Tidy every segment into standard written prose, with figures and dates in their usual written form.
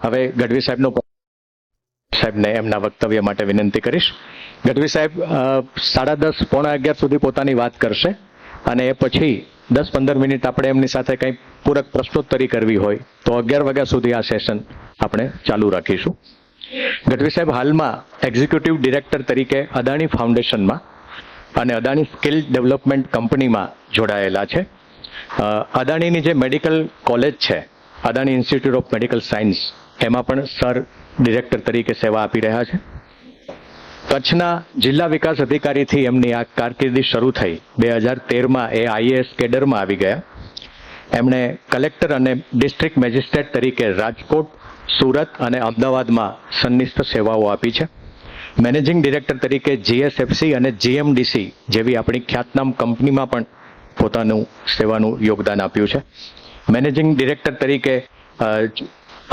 હવે ગઢવી સાહેબને એમના વક્તવ્ય માટે વિનંતી કરીશ. ગઢવી સાહેબ 10:30 પોણા 11 સુધી પોતાની વાત કરશે અને એ પછી 10-15 મિનિટ આપણે એમની સાથે કંઈ પૂરક પ્રશ્નોત્તરી કરવી હોય તો 11 વાગ્યા સુધી આ સેશન આપણે ચાલુ રાખીશું. ગઢવી સાહેબ હાલમાં એક્ઝિક્યુટિવ ડિરેક્ટર તરીકે અદાણી ફાઉન્ડેશનમાં અને અદાણી સ્કિલ ડેવલપમેન્ટ કંપનીમાં જોડાયેલા છે. અદાણીની જે મેડિકલ કોલેજ છે, Adani institute of medical science, એમાં પણ સર ડિરેક્ટર તરીકે સેવા આપી રહ્યા છે. કચ્છના જિલ્લા વિકાસ અધિકારીથી એમની આ કારકિર્દી શરૂ થઈ. 2013માં એ આઈએએસ કેડરમાં આવી ગયા. એમણે કલેક્ટર અને ડિસ્ટ્રિક્ટ મેજિસ્ટ્રેટ તરીકે રાજકોટ, સુરત અને અમદાવાદમાં સંનિષ્ઠ સેવાઓ આપી છે. મેનેજિંગ ડિરેક્ટર તરીકે જીએસએફસી અને જીએમડીસી જેવી આપણી ખ્યાતનામ કંપનીમાં પણ પોતાનું સેવાનું યોગદાન આપ્યું છે. મેનેજિંગ ડિરેક્ટર તરીકે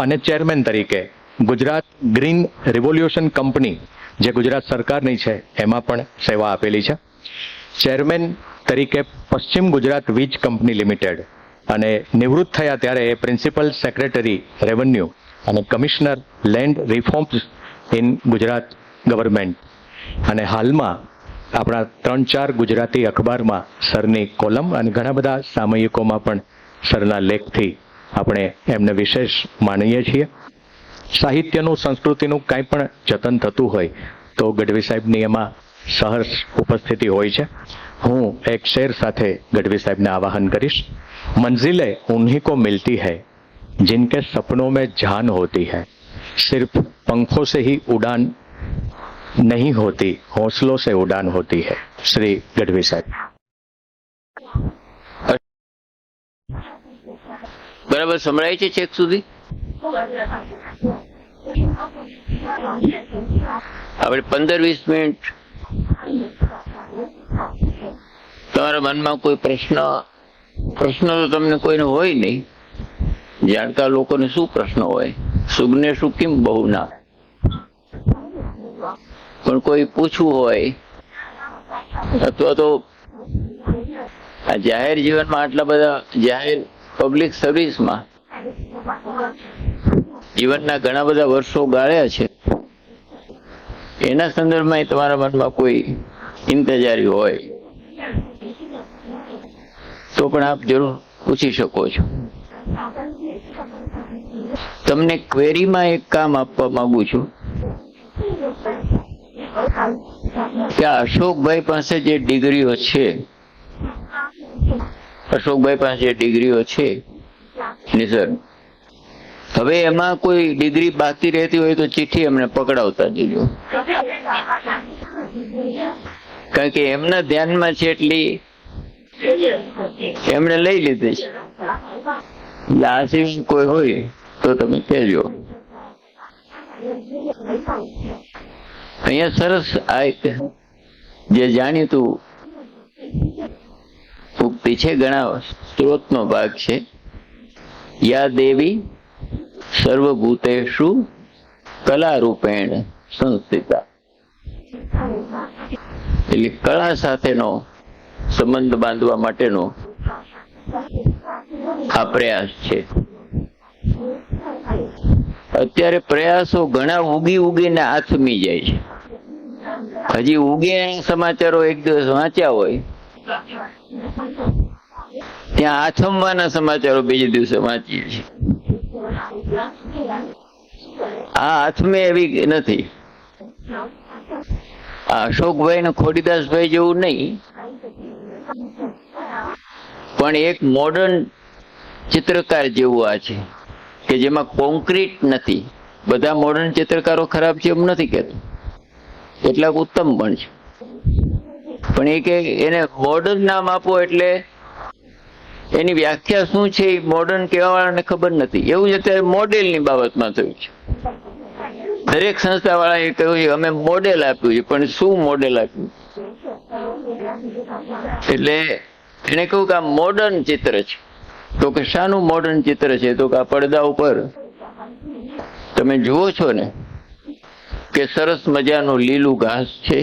અને ચેરમેન તરીકે ગુજરાત ગ્રીન રિવોલ્યુશન કંપની, જે ગુજરાત સરકારની છે, એમાં પણ સેવા આપેલી છે. ચેરમેન તરીકે પશ્ચિમ ગુજરાત વીજ કંપની લિમિટેડ અને નિવૃત્ત થયા ત્યારે એ પ્રિન્સિપલ સેક્રેટરી રેવન્યુ અને commissioner land reforms in Gujarat government. અને હાલમાં આપણા 3-4 ગુજરાતી અખબારમાં સરની કોલમ અને ઘણા બધા સામયિકોમાં પણ સરના લેખથી આપણે એમને વિશેષ માનીએ છીએ. સાહિત્યનું, સંસ્કૃતિનું કાંઈ પણ જતન થતું હોય તો ગઢવી સાહેબની એમાં સહર્ષ ઉપસ્થિતિ હોય છે. હું એક શેર સાથે ગઢવી સાહેબને આવાહન કરીશ. મંजिलें उन्हीं को मिलती है जिनके सपनों में जान होती है, सिर्फ पंखों से ही उड़ान नहीं होती, हौसलों से उड़ान होती है. श्री गढ़वी साहब. બરાબર સંભળાય છે છેક સુધી? આપણે 15-20 મિનિટ તમારા મનમાં કોઈ પ્રશ્ન તો તમને કોઈને હોય નહીં. જાણકાર લોકોને શું પ્રશ્ન હોય? સુગને શું કેમ બહુ ના, પણ કોઈ પૂછવું હોય અથવા તો આ જાહેર જીવનમાં આટલા બધા જાહેર પબ્લિક સર્વિસમાં જીવનના ઘણા બધા વર્ષો ગાળ્યા છે, એના સંદર્ભમાં તમારા મનમાં કોઈ ઇંતજારી હોય તો પણ આપ જરૂર પૂછી શકો છો. તમને ક્વેરીમાં એક કામ આપવા માંગુ છું કે અશોકભાઈ પાસે જે ડિગ્રીઓ છે, સર હવે એમાં કોઈ ડિગ્રી બાકી રહેતી હોય તો ચિઠ્ઠી અમને પકડાવતા જજો, કારણ કે એમના ધ્યાનમાં છે એટલી એમણે લઈ લીધી છે. આ સિવાય કોઈ હોય તો તમે કહેજો. અહીંયા સરસ આ જે જાણીતું ઉક્તિ છે, ઘણા સ્ત્રોતનો ભાગ છે. યા દેવી સર્વભૂતેષુ કલારૂપેણ સંસ્થિતા. એટલે કળા સાથેનો સંબંધ બાંધવા માટેનો આ પ્રયાસ છે. અત્યારે પ્રયાસો ઘણા ઉગીને આથમી જાય છે. હજી ઉગે સમાચારો એક દિવસ વાંચ્યા હોય, ત્યાં આથમવાના સમાચારો બીજે દિવસે વાંચીએ છીએ. આ આથમે એવી નથી. આ અશોકભાઈ ને ખોડીદાસભાઈ જેવું નહીં, પણ એક મોડર્ન ચિત્રકાર જેવું આ છે કે જેમાં કોન્ક્રીટ નથી. બધા મોડર્ન ચિત્રકારો ખરાબ છે એમ નથી કહેતો, કેટલાક ઉત્તમ પણ છે, પણ એ કે એને મોડર્ન નામ આપો એટલે એની વ્યાખ્યા શું છે એ મોડર્ન કહેવા વાળાને ખબર નથી. એવું જ અત્યારે મોડેલની બાબતમાં થયું છે. દરેક સંસ્થા વાળાએ કહ્યું છે અમે મોડેલ આપ્યું છે, પણ શું મોડેલ આપ્યું? એટલે એને કહ્યું કે આ મોડર્ન ચિત્ર છે. તો કે શાનું મોડર્ન ચિત્ર છે? તો કે આ પડદા ઉપર તમે જુઓ છો ને કે સરસ મજાનું લીલું ઘાસ છે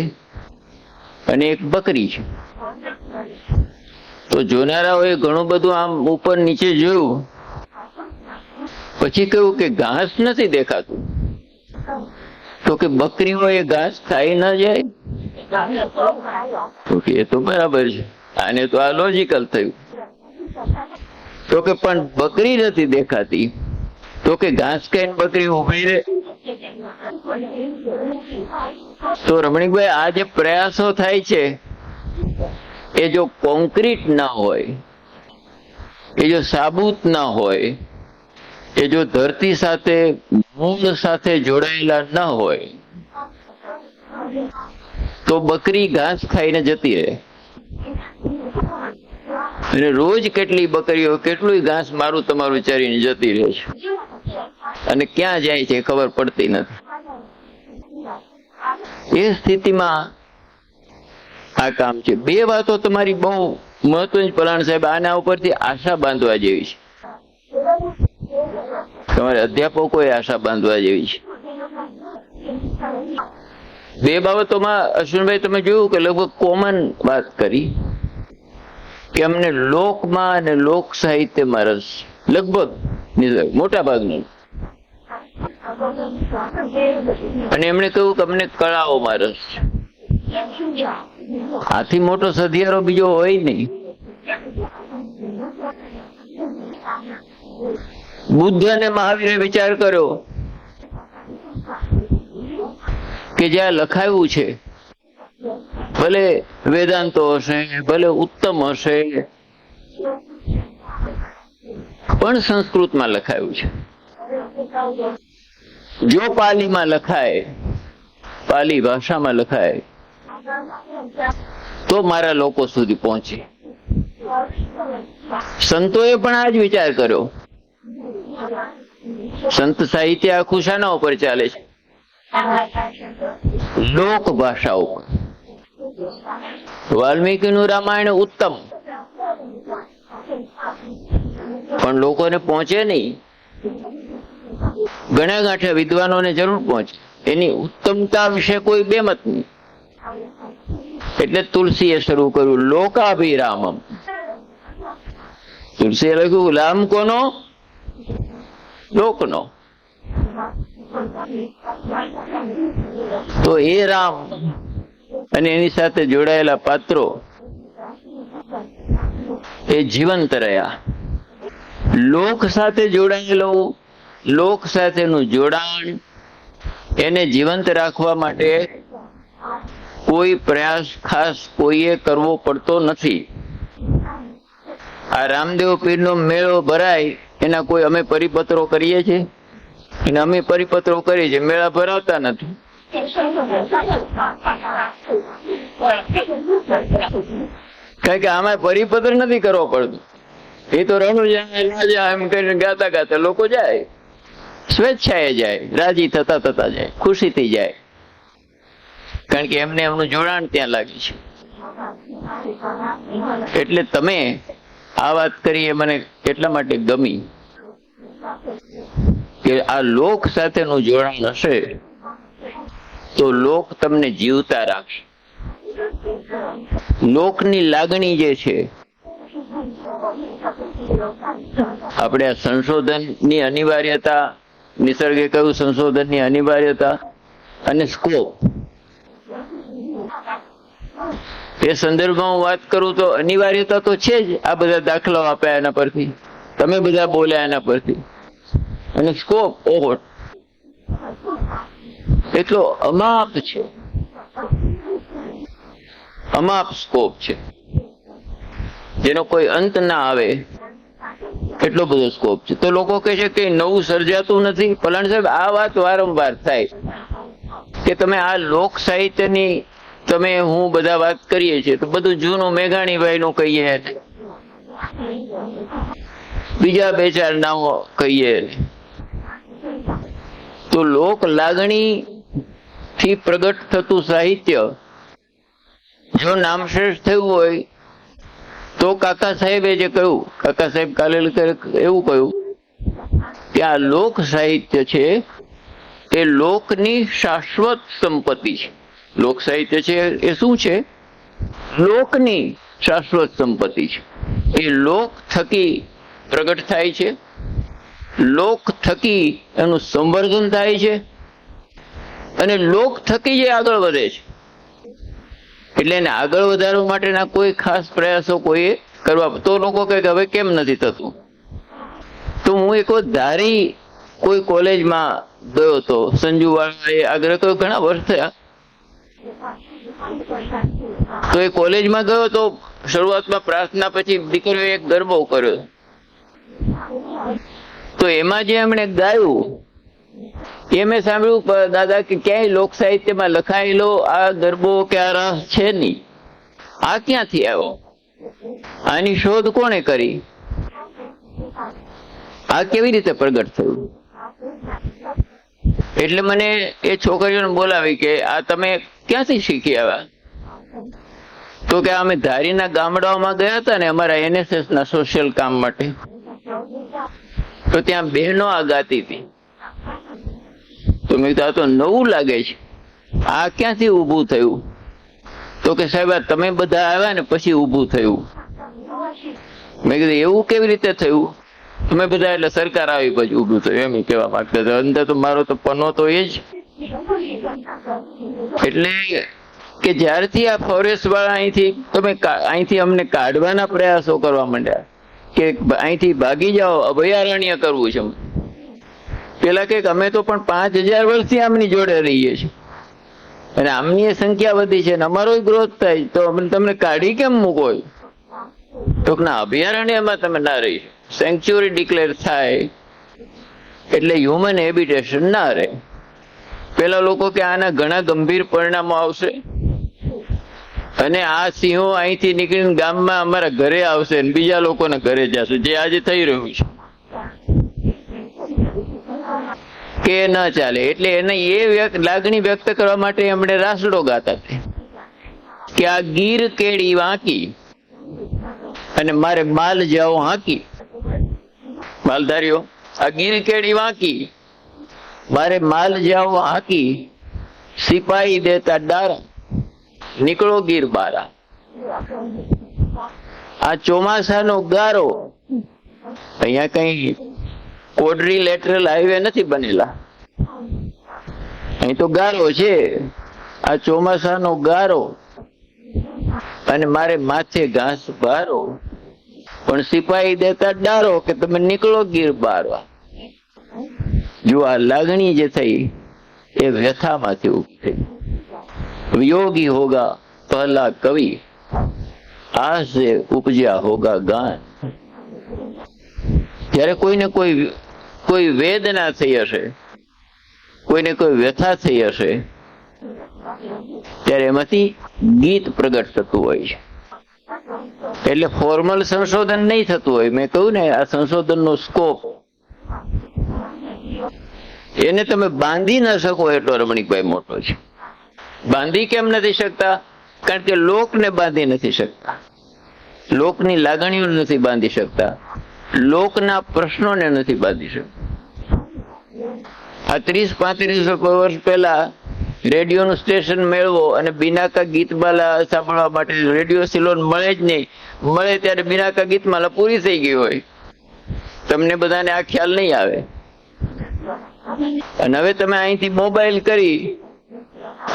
અને એક બકરી છે. તો જોનારાઓએ ઘણું બધું આમ ઉપર નીચે જોયું, પછી કહ્યું કે ઘાસ નથી દેખાતું. તો કે બકરીઓ એ ઘાસ ખાઈ ન જાય? તો કે એ તો બરાબર છે, આને તો આ લોજિકલ થયું. તો કે પણ બકરી નથી દેખાતી. તો કે ઘાસ ખાઈને બકરી ઉભી રહે? તો રમણીકભાઈ, આ જે પ્રયાસો થાય છે એ જો કોન્ક્રીટ ના હોય, એ જો સાબુત ના હોય, એ જો ધરતી સાથે મૂળ સાથે જોડાયેલા ન હોય, તો બકરી ઘાસ ખાઈને જતી રહે. અને રોજ કેટલી બકરીઓ કેટલું ઘાસ મારું તમારું ચારીને જતી રહે છે, અને ક્યાં જાય છે ખબર પડતી નથી. એ સ્થિતિમાં આ કામ છે. બે વાતો તમારી બહુ મહત્વની પલાણ સાહેબ, આના ઉપરથી આશા બાંધવા જેવી છે. તમારે અધ્યાપકોએ આશા બાંધવા જેવી છે. બે બાબતોમાં અશ્વિનભાઈ તમે જોયું કે લગભગ કોમન વાત કરી કે અમને લોકમાં અને લોક સાહિત્યમાં રસ, લગભગ મોટા ભાગનું. અને એમણે કહ્યું કે અમને કળાઓમાં રસ છે. આથી મોટો સધિયારો બીજો હોય નહીં. બુદ્ધ અને મહાવીરે વિચાર કર્યો કે જ્યાં લખાયું છે, ભલે વેદાંતો હશે, ભલે ઉત્તમ હશે, પણ સંસ્કૃતમાં લખાયું છે. જો પાલીમાં લખાય, પાલી ભાષામાં લખાય, તો મારા લોકો સુધી પહોંચે. સંતોએ પણ આ જ વિચાર કર્યો. સંત સાહિત્ય આખું શાના ઉપર ચાલે છે? લોક ભાષા ઉપર. વાલ્મીકીનું રામાયણ ઉત્તમ, પણ લોકોને પહોંચે નહીં. ઘણા ગાંઠે વિદ્વાનોને જરૂર પહોંચે, એની ઉત્તમતા વિશે કોઈ બેમત નહીં. એટલે તુલસીએ શરૂ કર્યું લોકાભિરામમ. તુલસીએ લખ્યું રામ કોનો? લોકનો. તો એ રામ અને એની સાથે જોડાયેલા પાત્રો એ જીવંત રહ્યા. લોક સાથે જોડાયેલો, લોક સાથેનું જોડાણ, એને જીવંત રાખવા માટે કોઈ પ્રયાસ ખાસ કોઈએ કરવો પડતો નથી. આ રામદેવ પીરનો મેળો ભરાય એના કોઈ અમે પરિપત્રો કરીએ છીએ? અને અમે પરિપત્રો કરીએ છીએ, મેળા ભરાવતા નથી. કારણ કે આમાં પરિપત્ર નથી કરવો પડતું. એ તો રણુજા એમ કરીને ગાતા ગાતા લોકો જાય, સ્વેચ્છાએ જાય, રાજી થતા થતા જાય, ખુશીથી જાય. કારણ કે એમને એમનું જોડાણ ત્યાં લાગે છે. એટલે તમે આ વાત કરી એ મને એટલા માટે ગમી કે આ લોક સાથેનું જોડાણ હશે તો લોક તમને જીવતા રાખશે. લોકની લાગણી જે છે, આપણે આ સંશોધનની અનિવાર્યતા, નિસર્ગે કહ્યું સંશોધનની અનિવાર્યતા અને સ્કોપ, એ સંદર્ભમાં હું વાત કરું તો અનિવાર્યતા તો છે જ. આ બધા દાખલાઓ આપ્યા એના પરથી, તમે બધા બોલ્યા એના પરથી. અને સ્કોપ, ઓહો, એટલો અમાપ છે, અમાપ સ્કોપ છે, જેનો કોઈ અંત ના આવે એટલો બધો સ્કોપ છે. તો લોકો કહે છે કે નવું સર્જાતું નથી. પલાણ સાહેબ, આ વાત વારંવાર થાય કે તમે આ લોક સાહિત્યની તમે હું બધા વાત કરીએ છીએ તો બધું જૂનું મેઘાણીભાઈ નું કહીએ, બીજા બે ચાર નામો કહીએ. તો લોક લાગણી થી પ્રગટ થતું સાહિત્ય જો નામશ્રેષ્ઠ થયું હોય તો કાકા સાહેબે જે કહ્યું, કાકા સાહેબ કાલેલકરે એવું કહ્યું કે આ લોક સાહિત્ય છે એ લોકની શાશ્વત સંપત્તિ છે. લોક સાહિત્ય છે એ શું છે? લોકની શાશ્વત સંપત્તિ છે. એ લોક થકી પ્રગટ થાય છે લોક થકી એનું સંવર્ધન થાય છે અને લોક થકી જે આગળ વધે છે. એટલે એને આગળ વધારવા માટેના કોઈ ખાસ પ્રયાસો કોઈએ કરવા, તો લોકો કહે કે હવે કેમ નથી થતું. તો હું એક વખત ધારી કોઈ કોલેજમાં ગયો હતો, સંજુવાળાએ આગ્રહ કર્યો, ઘણા વર્ષ થયા. તો એ કોલેજમાં ગયો તો શરૂઆતમાં પ્રાર્થના પછી દીકરીઓએ એક ગરબો કર્યો. તો એમાં જે એમણે ગાયું એ મેં સાંભળ્યું, દાદા કે ક્યાંય લોક સાહિત્યમાં લખાયેલો આ ગરબો કે આ રાસ છે નહીં, આ ક્યાંથી આવ્યો, આની શોધ કોણે કરી, આ કેવી રીતે પ્રગટ થયું. એટલે મને એ છોકરીઓને બોલાવી કે આ તમે ક્યાંથી શીખી આવ્યા. તો કે અમે ધારીના ગામડાઓમાં ગયા હતા ને અમારા NSS ના સોશિયલ કામ માટે, તો ત્યાં બહેનો આ ગાતી હતી. તો મેં કીધું આ તો નવું લાગે છે, આ ક્યાંથી ઊભું થયું. તો કે સાહેબ આ તમે બધા આવ્યા ને પછી ઊભું થયું. મેં કીધું એવું કેવી રીતે થયું. તમે બધા એટલે સરકાર આવી પછી ઊભું થયું એમ કહેવા માંગતા હતા. અંદર તો મારો તો પનો તો એ જ. એટલે કે જ્યારથી આ ફોરેસ્ટ વાળા અહીંથી અમને કાઢવાના પ્રયાસો કરવા માંડ્યા કે અહીંથી ભાગી જાઓ, અભયારણ્ય કરવું છે. પેલા કે અમે તો પણ 5000 વર્ષથી આમની જોડે રહીએ છીએ અને આમની સંખ્યા વધી છે અને અમારો ગ્રોથ થાય, તો તમને કાઢી કેમ મૂકો. તો ના, અભયારણ્યમાં તમે ના રહી, સેન્ચ્યુરી ડિક્લેર થાય એટલે હ્યુમન હેબિટેશન ના રહે. પેલા લોકો કે આના ઘણા ગંભીર પરિણામો આવશે અને આ સિંહો અહીંથી નીકળીને ગામમાં અમારા ઘરે આવશે અને બીજા લોકોના ઘરે જશે, જે આજે થઈ રહ્યું છે. કે ન ચાલે. એટલે એને એ લાગણી વ્યક્ત કરવા માટે એમણે રાસડો ગાતા કે આ ગીર કેડી વાંકી અને મારે માલ જાઓ હાંકી. માલધારીઓ, આ ગીર કેડી વાંકી મારે માલ જાઓ હાંકી, સિપાહી દેતા ડારા નીકળો ગીર બારા. આ ચોમાસાનો ગારો, અહીંયા કઈ કોડરી લેટરલ હાઈવે નથી બનેલા, અહીં તો ગારો છે. આ ચોમાસાનો ગારો અને મારે માથે ઘાસ બારો, પણ સિપાહી દેતા ડારો કે તમે નીકળો ગીર બારવા. જો આ લાગણી જે થઈ એ વ્યથામાંથી ઉભી થઈ. વિયોગી હોગા પહેલા કવિ, આ સે ઉપજ્યા હોગા ગાન. જ્યારે કોઈને કોઈ વેદના થઈ હશે, કોઈને કોઈ વ્યથા થઈ હશે, ત્યારે એમાંથી ગીત પ્રગટ થતું હોય છે. એટલે ફોર્મલ સંશોધન નહીં થતું હોય. મેં કહ્યું ને, આ સંશોધનનો સ્કોપ એને તમે બાંધી ન શકો એટલો રમણીકભાઈ મોટો છે. બાંધી કેમ નથી શકતા? કારણ કે લોકને બાંધી નથી શકતા, લોકની લાગણીઓ નથી બાંધી શકતા, લોકના પ્રશ્નોને નથી બાંધી શકતા. આ 30-35 વર્ષ પહેલા રેડિયોનું સ્ટેશન મેળવો અને બિનાકા ગીતમાલા સાંભળવા માટે રેડિયો સિલોન મળે જ નહીં. મળે ત્યારે બિનાકા ગીતમાલા પૂરી થઈ ગઈ હોય. તમને બધાને આ ખ્યાલ નહીં આવે. અને હવે તમે અહીંથી મોબાઈલ કરી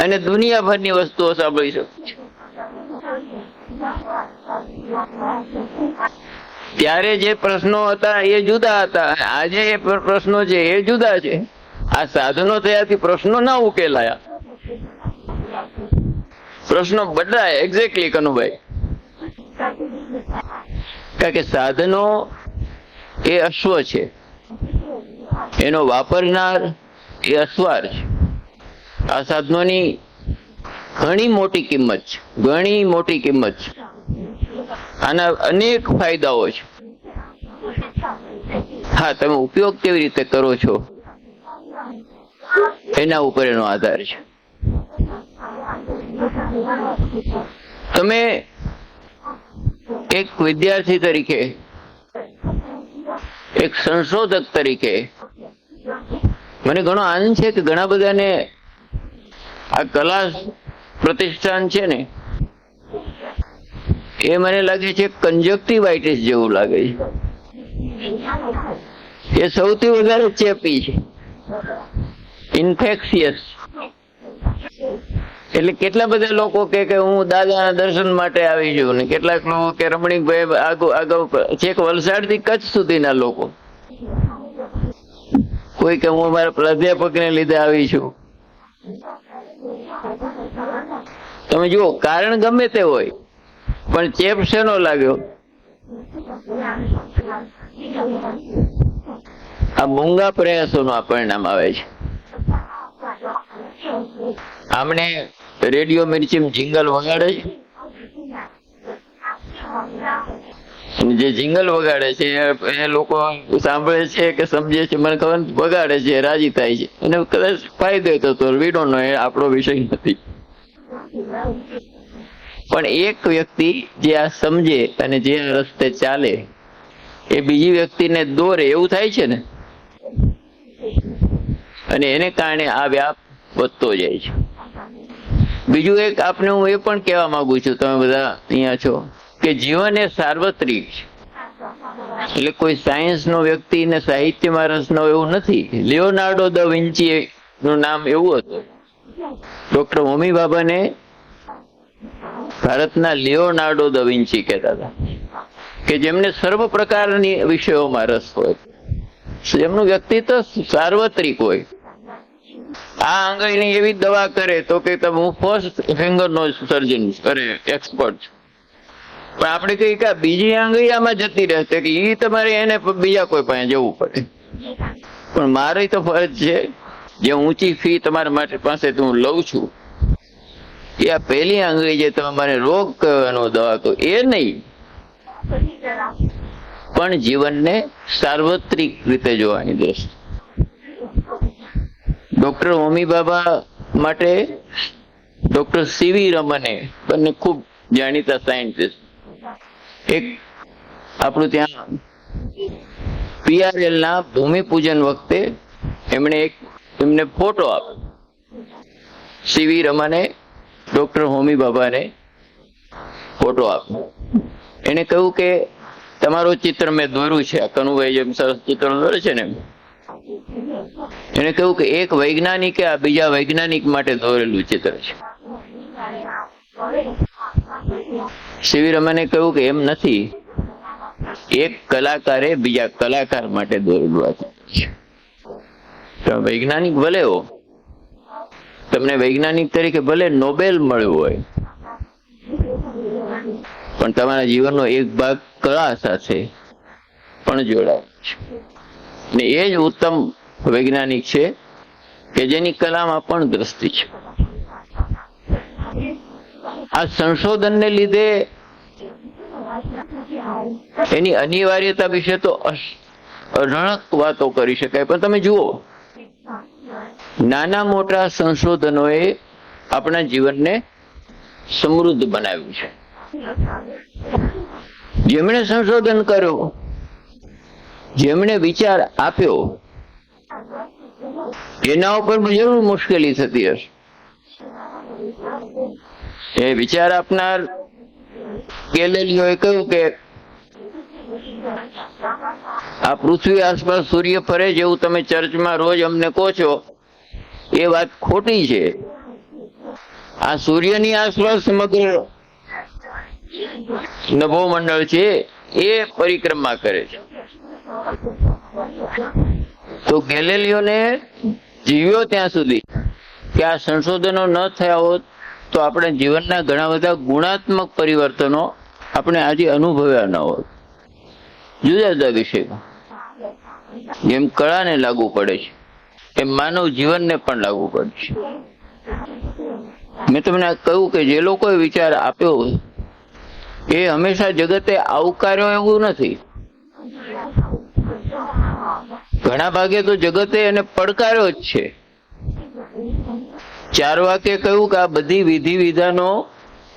અને દુનિયાભરની વસ્તુઓ સાંભળી શકો છો. ત્યારે જે પ્રશ્નો હતા એ જુદા હતા, આજે એ પ્રશ્નો છે એ જુદા છે. આ સાધનો થયાથી પ્રશ્નો ના ઉકેલાયા, પ્રશ્નો બદલાય. એક્ઝેક્ટલી કનુભાઈ, કારણ કે સાધનો એ અશ્વ છે, એનો વાપરનાર એ અશ્વાર છે. આ સાધનોની ઘણી મોટી કિંમત છે, ઘણી મોટી કિંમત છે. આના અનેક ફાયદાઓ છે. હા, તમે ઉપયોગ કેવી રીતે કરો છો એના ઉપર એનો આધાર છે. તમે એક વિદ્યાર્થી તરીકે, એક સંશોધક તરીકે મને ઘણો આનંદ છે કે ઘણા બધાને આ કલા પ્રતિષ્ઠાન છે ને એ મને લાગે છે કંજક્ટિવાઇટિસ જેવું લાગે છે. એ સૌથી વધારે ચેપી છે, ઇન્ફેક્શિયસ. એટલે કેટલા બધા લોકો કે હું દાદાના દર્શન માટે આવી છું, ને કેટલાક લોકો કે રમણીકભાઈ અગાઉ છેક વલસાડ થી કચ્છ સુધીના લોકો, કોઈ કે હું અમારા પ્રાધ્યાપકને લીધે આવી છું. તમે જુઓ, કારણ ગમે તે હોય, પણ ચેપ શેનો લાગ્યો? આ મૂંગા પ્રયાસોનું આ પરિણામ આવે છે. આમણે રેડિયો મિર્ચી જિંગલ વગાડે છે, જે જિંગલ વગાડે છે એ લોકો સાંભળે છે કે સમજે છે મને ખબર નથી, વગાડે છે, રાજી થાય છે, અને કદાચ ફાયદો થતો વી ડોન્ટ નો, એ આપણો વિષય નથી. પણ એક વ્યક્તિ જે આ સમજે અને જે આ રસ્તે ચાલે એ બીજી વ્યક્તિને દોરે એવું થાય છે ને, અને એને કારણે આ વ્યાપ વધતો જાય છે. બીજું એક આપને હું એ પણ કહેવા માંગુ છું, તમે બધા અહીંયા છો, કે જીવન એ સાર્વત્રિક છે. એટલે કોઈ સાયન્સ નો વ્યક્તિ ને સાહિત્યમાં રસ નો એવું નથી. લિયોનાર્ડો દ વિન્ચી નું નામ એવું હતું. ડોક્ટર હોમી બાબાને ભારતના લિયોનાર્ડો દ વિન્ચી કહેતા હતા, કે જેમને સર્વ પ્રકારની વિષયોમાં રસ હોય, જેમનું વ્યક્તિત્વ સાર્વત્રિક હોય. આ આંગળીની એવી દવા કરે તો કે હું ફર્સ્ટ ફિંગર નો સર્જન કરે એક્સપર્ટ છું, પણ આપણે કહીએ કે બીજી આંગળી આમાં જતી રહેશે, કે એ તમારે એને બીજા કોઈ પાસે જવું પડે. પણ મારી તો ફરજ છે, જે ઊંચી ફી તમારા માટે પાસેથી હું લઉં છું, એ આ પહેલી આંગળી જે તમે મને રોગ કહેવાનો દવા કહો એ નહીં, પણ જીવનને સાર્વત્રિક રીતે જોવાની દ્રષ્ટિ. ડોક્ટર હોમી બાબા માટે ડોક્ટર સીવી રમને, બંને ખૂબ જાણીતા સાયન્ટિસ્ટ, એક આપણું ત્યાં PRL ના ભૂમિપૂજન વખતે એમને ફોટો આપ્યો. સીવી રમને ડોક્ટર હોમી બાબાને ફોટો આપ્યો. એને કહ્યું કે તમારું ચિત્ર મેં દોર્યું છે, આ કનુભાઈ જેમ સરસ ચિત્ર દોરે છે ને, એને કહ્યું કે એક વૈજ્ઞાનિકે આ બીજા વૈજ્ઞાનિક માટે દોરેલું ચિત્ર છે. સીવી રમને કહ્યું કે એમ નથી, એક કલાકારે બીજા કલાકાર માટે દોરેલું આ ચિત્ર છે. તમે વૈજ્ઞાનિક ભલે હો, તમને વૈજ્ઞાનિક તરીકે ભલે નોબેલ મળ્યો હોય, પણ તમારા જીવનનો એક ભાગ કળા સાથે પણ જોડાયો છે. ને એ જ ઉત્તમ વૈજ્ઞાનિક છે કે જેની કલામાં પણ દ્રષ્ટિ છે. આ સંશોધનને લીધે એની અનિવાર્યતા વિશે તો અઢળક વાતો કરી શકાય, પણ તમે જુઓ, નાના મોટા સંશોધનોએ આપણા જીવનને સમૃદ્ધ બનાવ્યું છે. જેમણે સંશોધન કર્યો, જેમણે વિચાર આપ્યો, એના ઉપર જરૂર મુશ્કેલી થતી હશે. એ વિચાર આપનાર ગેલેલિયોએ કહ્યું કે આ પૃથ્વી આસપાસ સૂર્ય ફરે જેવું તમે ચર્ચમાં રોજ અમને કહો છો, એ વાત ખોટી છે. આ સૂર્યની આસપાસ સમગ્ર નભોમંડળ છે એ પરિક્રમા કરે છે. તો ગેલેલિયોને જીવ્યો ત્યાં સુધી કે આ સંશોધનો ન થયા હોત તો આપણે જીવનના ઘણા બધા ગુણાત્મક પરિવર્તનો આપણે આજે અનુભવ્યા ન હોત, જુદા જુદા વિષયમાં. જેમ કળાને લાગુ પડે છે એમ માનવ જીવનને પણ લાગુ પડે છે. મેં તમને કહ્યું કે જે લોકોએ વિચાર આપ્યો એ હંમેશા જગતે આવકાર્યો એવું નથી. ઘણા ભાગે તો જગતે એને પડકાર્યો જ છે. ચારવાકે કહ્યું કે આ બધી વિધિ વિધાનો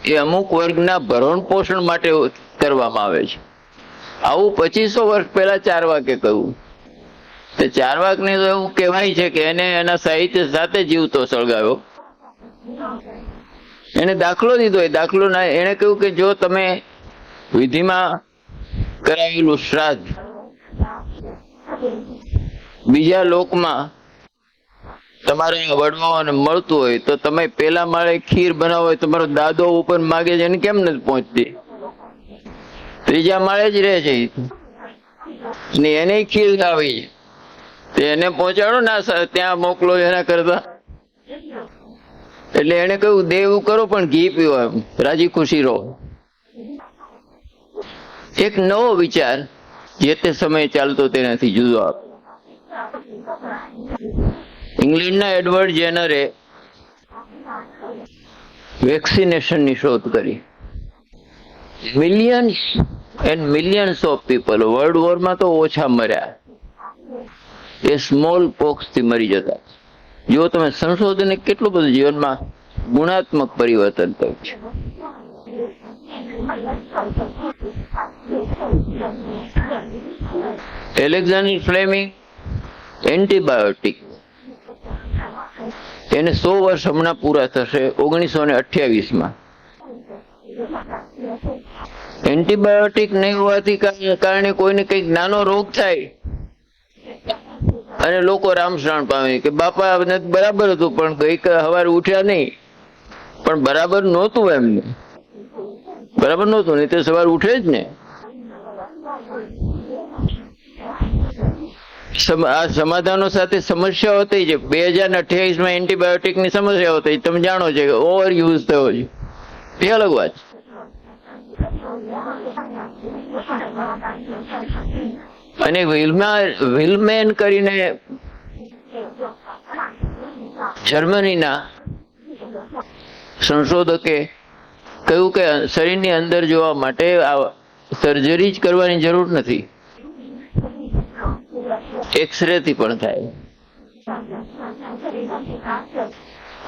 એ અમુક વર્ગના ભરણ પોષણ માટે કરવામાં આવે છે. આવું 2500 વર્ષ પહેલા ચારવાકે કહ્યું. તે ચારવાકને તો એવું કહેવાય છે કે એને એના સાહિત્ય સાથે જીવતો સળગાવ્યો. એને દાખલો દીધો, એ દાખલો ના, એને કહ્યું કે જો તમે વિધિમાં કરાવેલું શ્રાદ્ધ બીજા લોકમાં તમારા વડવાઓને મળતું હોય તો તમે પેલા માળે ખીર બનાવો હોય, તમારો દાદો ઉપર માગે છે એને કેમ નથી પહોંચતી? ત્રીજા માળે જ રહે છે ને એને ખીર ખાવી છે, એને પહોંચાડો ના ત્યાં મોકલો એના કરતા. એટલે એને કહ્યું દેવું કરો પણ ઘી પીવો, એમ રાજી ખુશી રહો. એક નવો વિચાર જે તે સમયે ચાલતો તેનાથી જુદો આપ. ઇંગ્લેન્ડના એડવર્ડ જેનરે વેક્સિનેશનની શોધ કરી. Millions and millions of people world વોરમાં તો ઓછા મર્યા એ સ્મોલ પોક્સ થી મરી જતા. જો તમે સંશોધને કેટલું બધું જીવનમાં ગુણાત્મક પરિવર્તન થયું છે. એલેક્ઝાન્ડર ફ્લેમિંગ એન્ટીબાયોટિક, એને 100 વર્ષ હમણાં પૂરા થશે 1928માં. એન્ટીબાયોટિક નહીં હોવાથી કારણે કોઈને કંઈક નાનો રોગ થાય અને લોકો રામશરણ પામે કે બાપા બરાબર હતું પણ ગઈ સવારે ઉઠ્યા નહીં, પણ બરાબર નહોતું એમને, બરાબર નહોતું નહીં તો સવારે ઉઠે જ ને. આ સમાધાનો સાથે સમસ્યાઓ થઈ છે. 2028માં એન્ટીબાયોટિકની સમસ્યાઓ થઈ, તમે જાણો છો કે ઓવર યુઝ થયો છે, એ અલગ વાત. અને વિલમેન કરીને જર્મનીના સંશોધકે કહ્યું કે શરીરની અંદર જોવા માટે આ સર્જરી જ કરવાની જરૂર નથી, એક્સરે થી પણ થાય.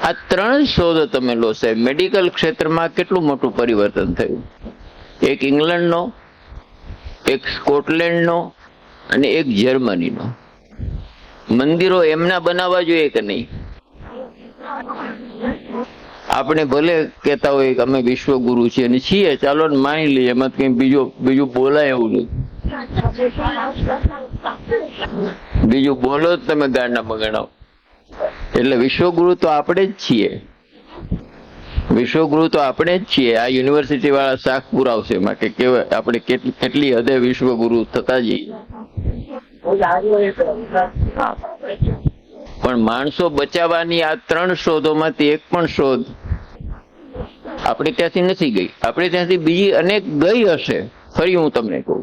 આ 3 શોધો તમે લો સાહેબ, મેડિકલ ક્ષેત્રમાં કેટલું મોટું પરિવર્તન થયું. એક ઇંગ્લેન્ડનો, એક સ્કોટલેન્ડનો અને એક જર્મનીનો. મંદિરો એમના બનાવવા જોઈએ કે નહીં? આપણે ભલે કહેતા હોય કે અમે વિશ્વગુરુ છીએ અને છીએ, ચાલો ને માની લઈએ, એમાં કઈ બીજું બોલાય એવું નહીં. બીજું બોલો જ તમે ગાંડામાં ગણાવો. એટલે વિશ્વગુરુ તો આપણે જ છીએ, વિશ્વગુરુ તો આપણે જ છીએ. આ યુનિવર્સિટી વાળા શાખ પુરાવશે એમાં કે કેવાય આપણે કેટલી હદે વિશ્વગુરુ થતા જઈએ. પણ માણસો બચાવવાની આ 3 શોધોમાંથી એક પણ શોધ આપણે ત્યાંથી નથી ગઈ. આપણે ત્યાંથી બીજી અનેક ગઈ હશે. ફરી હું તમને કહું,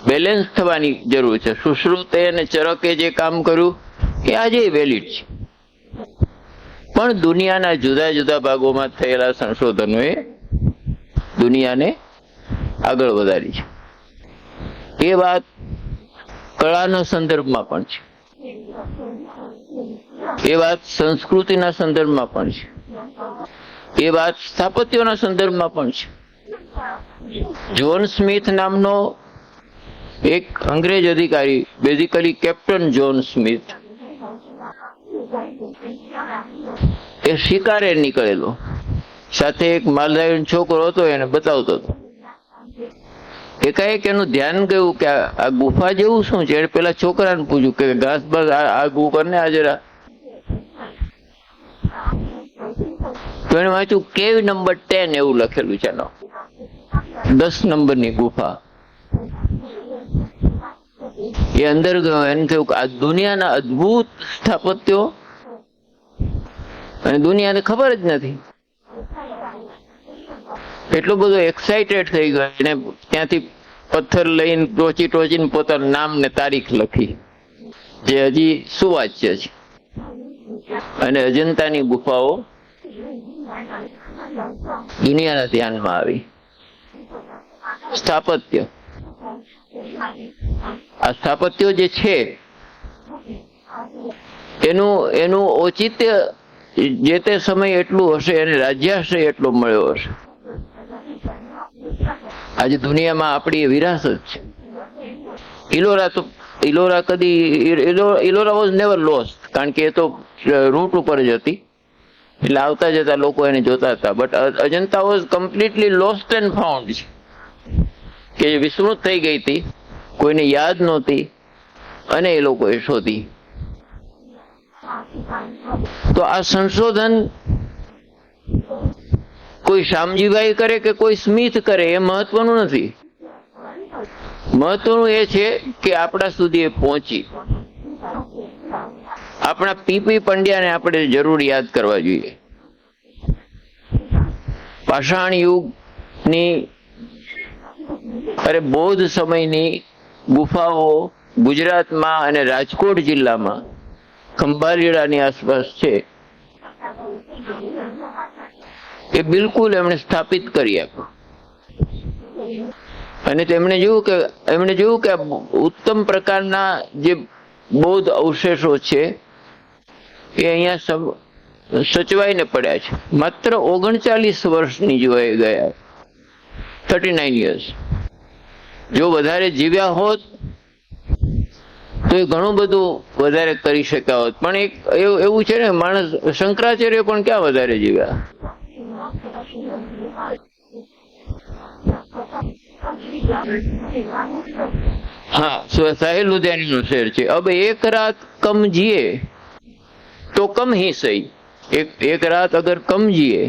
બેલેન્સ થવાની જરૂર છે. સુશ્રુતે અને ચરકે જે કામ કર્યું એ આજે વેલિડ છે, પણ દુનિયાના જુદા જુદા ભાગોમાં થયેલા સંશોધનોએ દુનિયાને આગળ વધારી છે. એ વાત કળાના સંદર્ભમાં પણ છે, એ વાત સંસ્કૃતિના સંદર્ભમાં પણ છે, એ વાત સ્થાપત્યોના સંદર્ભમાં પણ છે. જ્હોન સ્મિથ નામનો એક અંગ્રેજ અધિકારી, બેઝિકલી કેપ્ટન જ્હોન સ્મિથ, એ શિકારે નીકળેલો, સાથે એક માલધારી છોકરો હતો, એને બતાવતો હતો. એકાએક એનું ધ્યાન ગયું કે આ ગુફા જેવું શું છે. એને પેલા છોકરાને પૂછ્યું કે ઘાસ બસ આ ગુફા ને આ જરા. તો એને વાંચ્યું કેવ નંબર 10 એવું લખેલું છે, 10 નંબરની ગુફા. એ અંદર ગયો, એને કહ્યું કે આ દુનિયાના અદભુત સ્થાપત્યો અને દુનિયાને ખબર જ નથી. એટલો બધો એક્સાઇટેડ થઈ ગયો, એને ત્યાંથી પથ્થર લઈને ટોચીને પોતાનું નામ ને તારીખ લખી, જે હજી સુવાચ્ય છે. અને અજંતાની ગુફાઓ દુનિયાના ધ્યાનમાં આવી. સ્થાપત્ય, આ સ્થાપત્યો જે છે એનું ઔચિત્ય જે તે સમય એટલું હશે, એને રાજ્યાશ્રય એટલો મળ્યો હશે. આજે દુનિયામાં આપણી વિરાસત છે. ઇલોરા વોઝ નેવર લોસ્ટ, કારણ કે એ તો રૂટ ઉપર જ હતી, એટલે આવતા જતા લોકો એને જોતા હતા. But Ajanta was completely lost and found છે, કે જે વિસ્મૃત થઈ ગઈ હતી, કોઈને યાદ નહોતી, અને એ લોકોએ શોધી. તો આ સંશોધન કોઈ શામજીભાઈ કરે કે કોઈ સ્મિથ કરે એ મહત્વનું નથી. મહત્વનું એ છે કે આપણા સુધી એ પહોંચી. આપણા પીપી પંડ્યાને આપણે જરૂર યાદ કરવા જોઈએ. પાષાણ યુગની બૌદ્ધ સમયની ગુફાઓ ગુજરાતમાં અને રાજકોટ જિલ્લામાં ખંભાળિયાની આસપાસ છે. એ બિલકુલ એમણે સ્થાપિત કરી આપ્યું. અને તેમણે જોયું કે ઉત્તમ પ્રકારના જે બૌદ્ધ અવશેષો છે એ અહીંયા સચવાઈને પડ્યા છે. માત્ર 39 વર્ષની જોઈ ગયા, 39 years. જો વધારે જીવ્યા હોત તો એ ઘણું બધું વધારે કરી શક્યા હોત. પણ એક એવું છે ને, માણસ શંકરાચાર્ય પણ ક્યાં વધારે જીવ્યા. हाँ, साहिल लुधियानी नो शेर छे. अब एक रात कम जिए तो कम ही सही. एक रात अगर कम जिए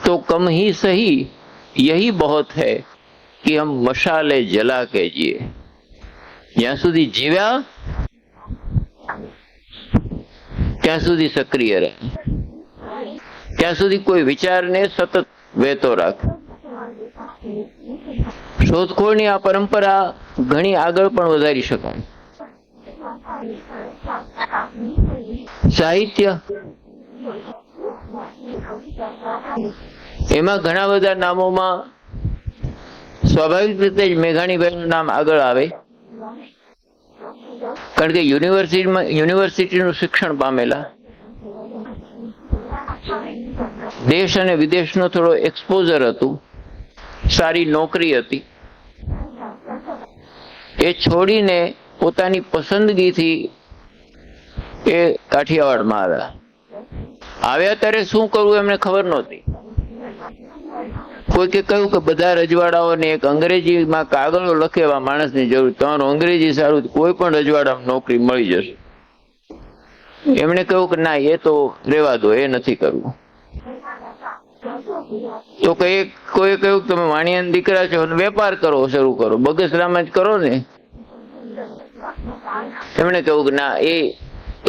तो कम ही सही. यही बहुत है कि हम मशाले जला के जिए. જ્યાં સુધી જીવ્યા ત્યાં સુધી સક્રિય રહે, ત્યાં સુધી કોઈ વિચારને સતત વહેતો રાખે. શોધખોળની આ પરંપરા ઘણી આગળ પણ વધારી શકાય. સાહિત્ય, એમાં ઘણા બધા નામોમાં સ્વાભાવિક રીતે જ મેઘાણીભાઈનું નામ આગળ આવે, કારણ કે યુનિવર્સિટીનું શિક્ષણ પામેલા, દેશ અને વિદેશનો થોડો એક્સપોઝર હતું, સારી નોકરી હતી. એ છોડીને પોતાની પસંદગીથી એ કાઠિયાવાડમાં આવ્યા ત્યારે શું કરવું એમને ખબર નહોતી. કોઈકે કહ્યું કે બધા રજવાડાઓને એક અંગ્રેજીમાં કાગળો લખેવા માણસની જરૂર, તમારું અંગ્રેજી સારું, કોઈ પણ રજવાડામાં નોકરી મળી જશે. એમણે કહ્યું કે ના, એ તો રેવા દો, એ નથી કરવું. તો કોઈએ કહ્યું કે તમે વાણિયાના દીકરા છો, વેપાર કરો, શરૂ કરો, બગસરામાં જ કરો ને. એમણે કહ્યું કે ના,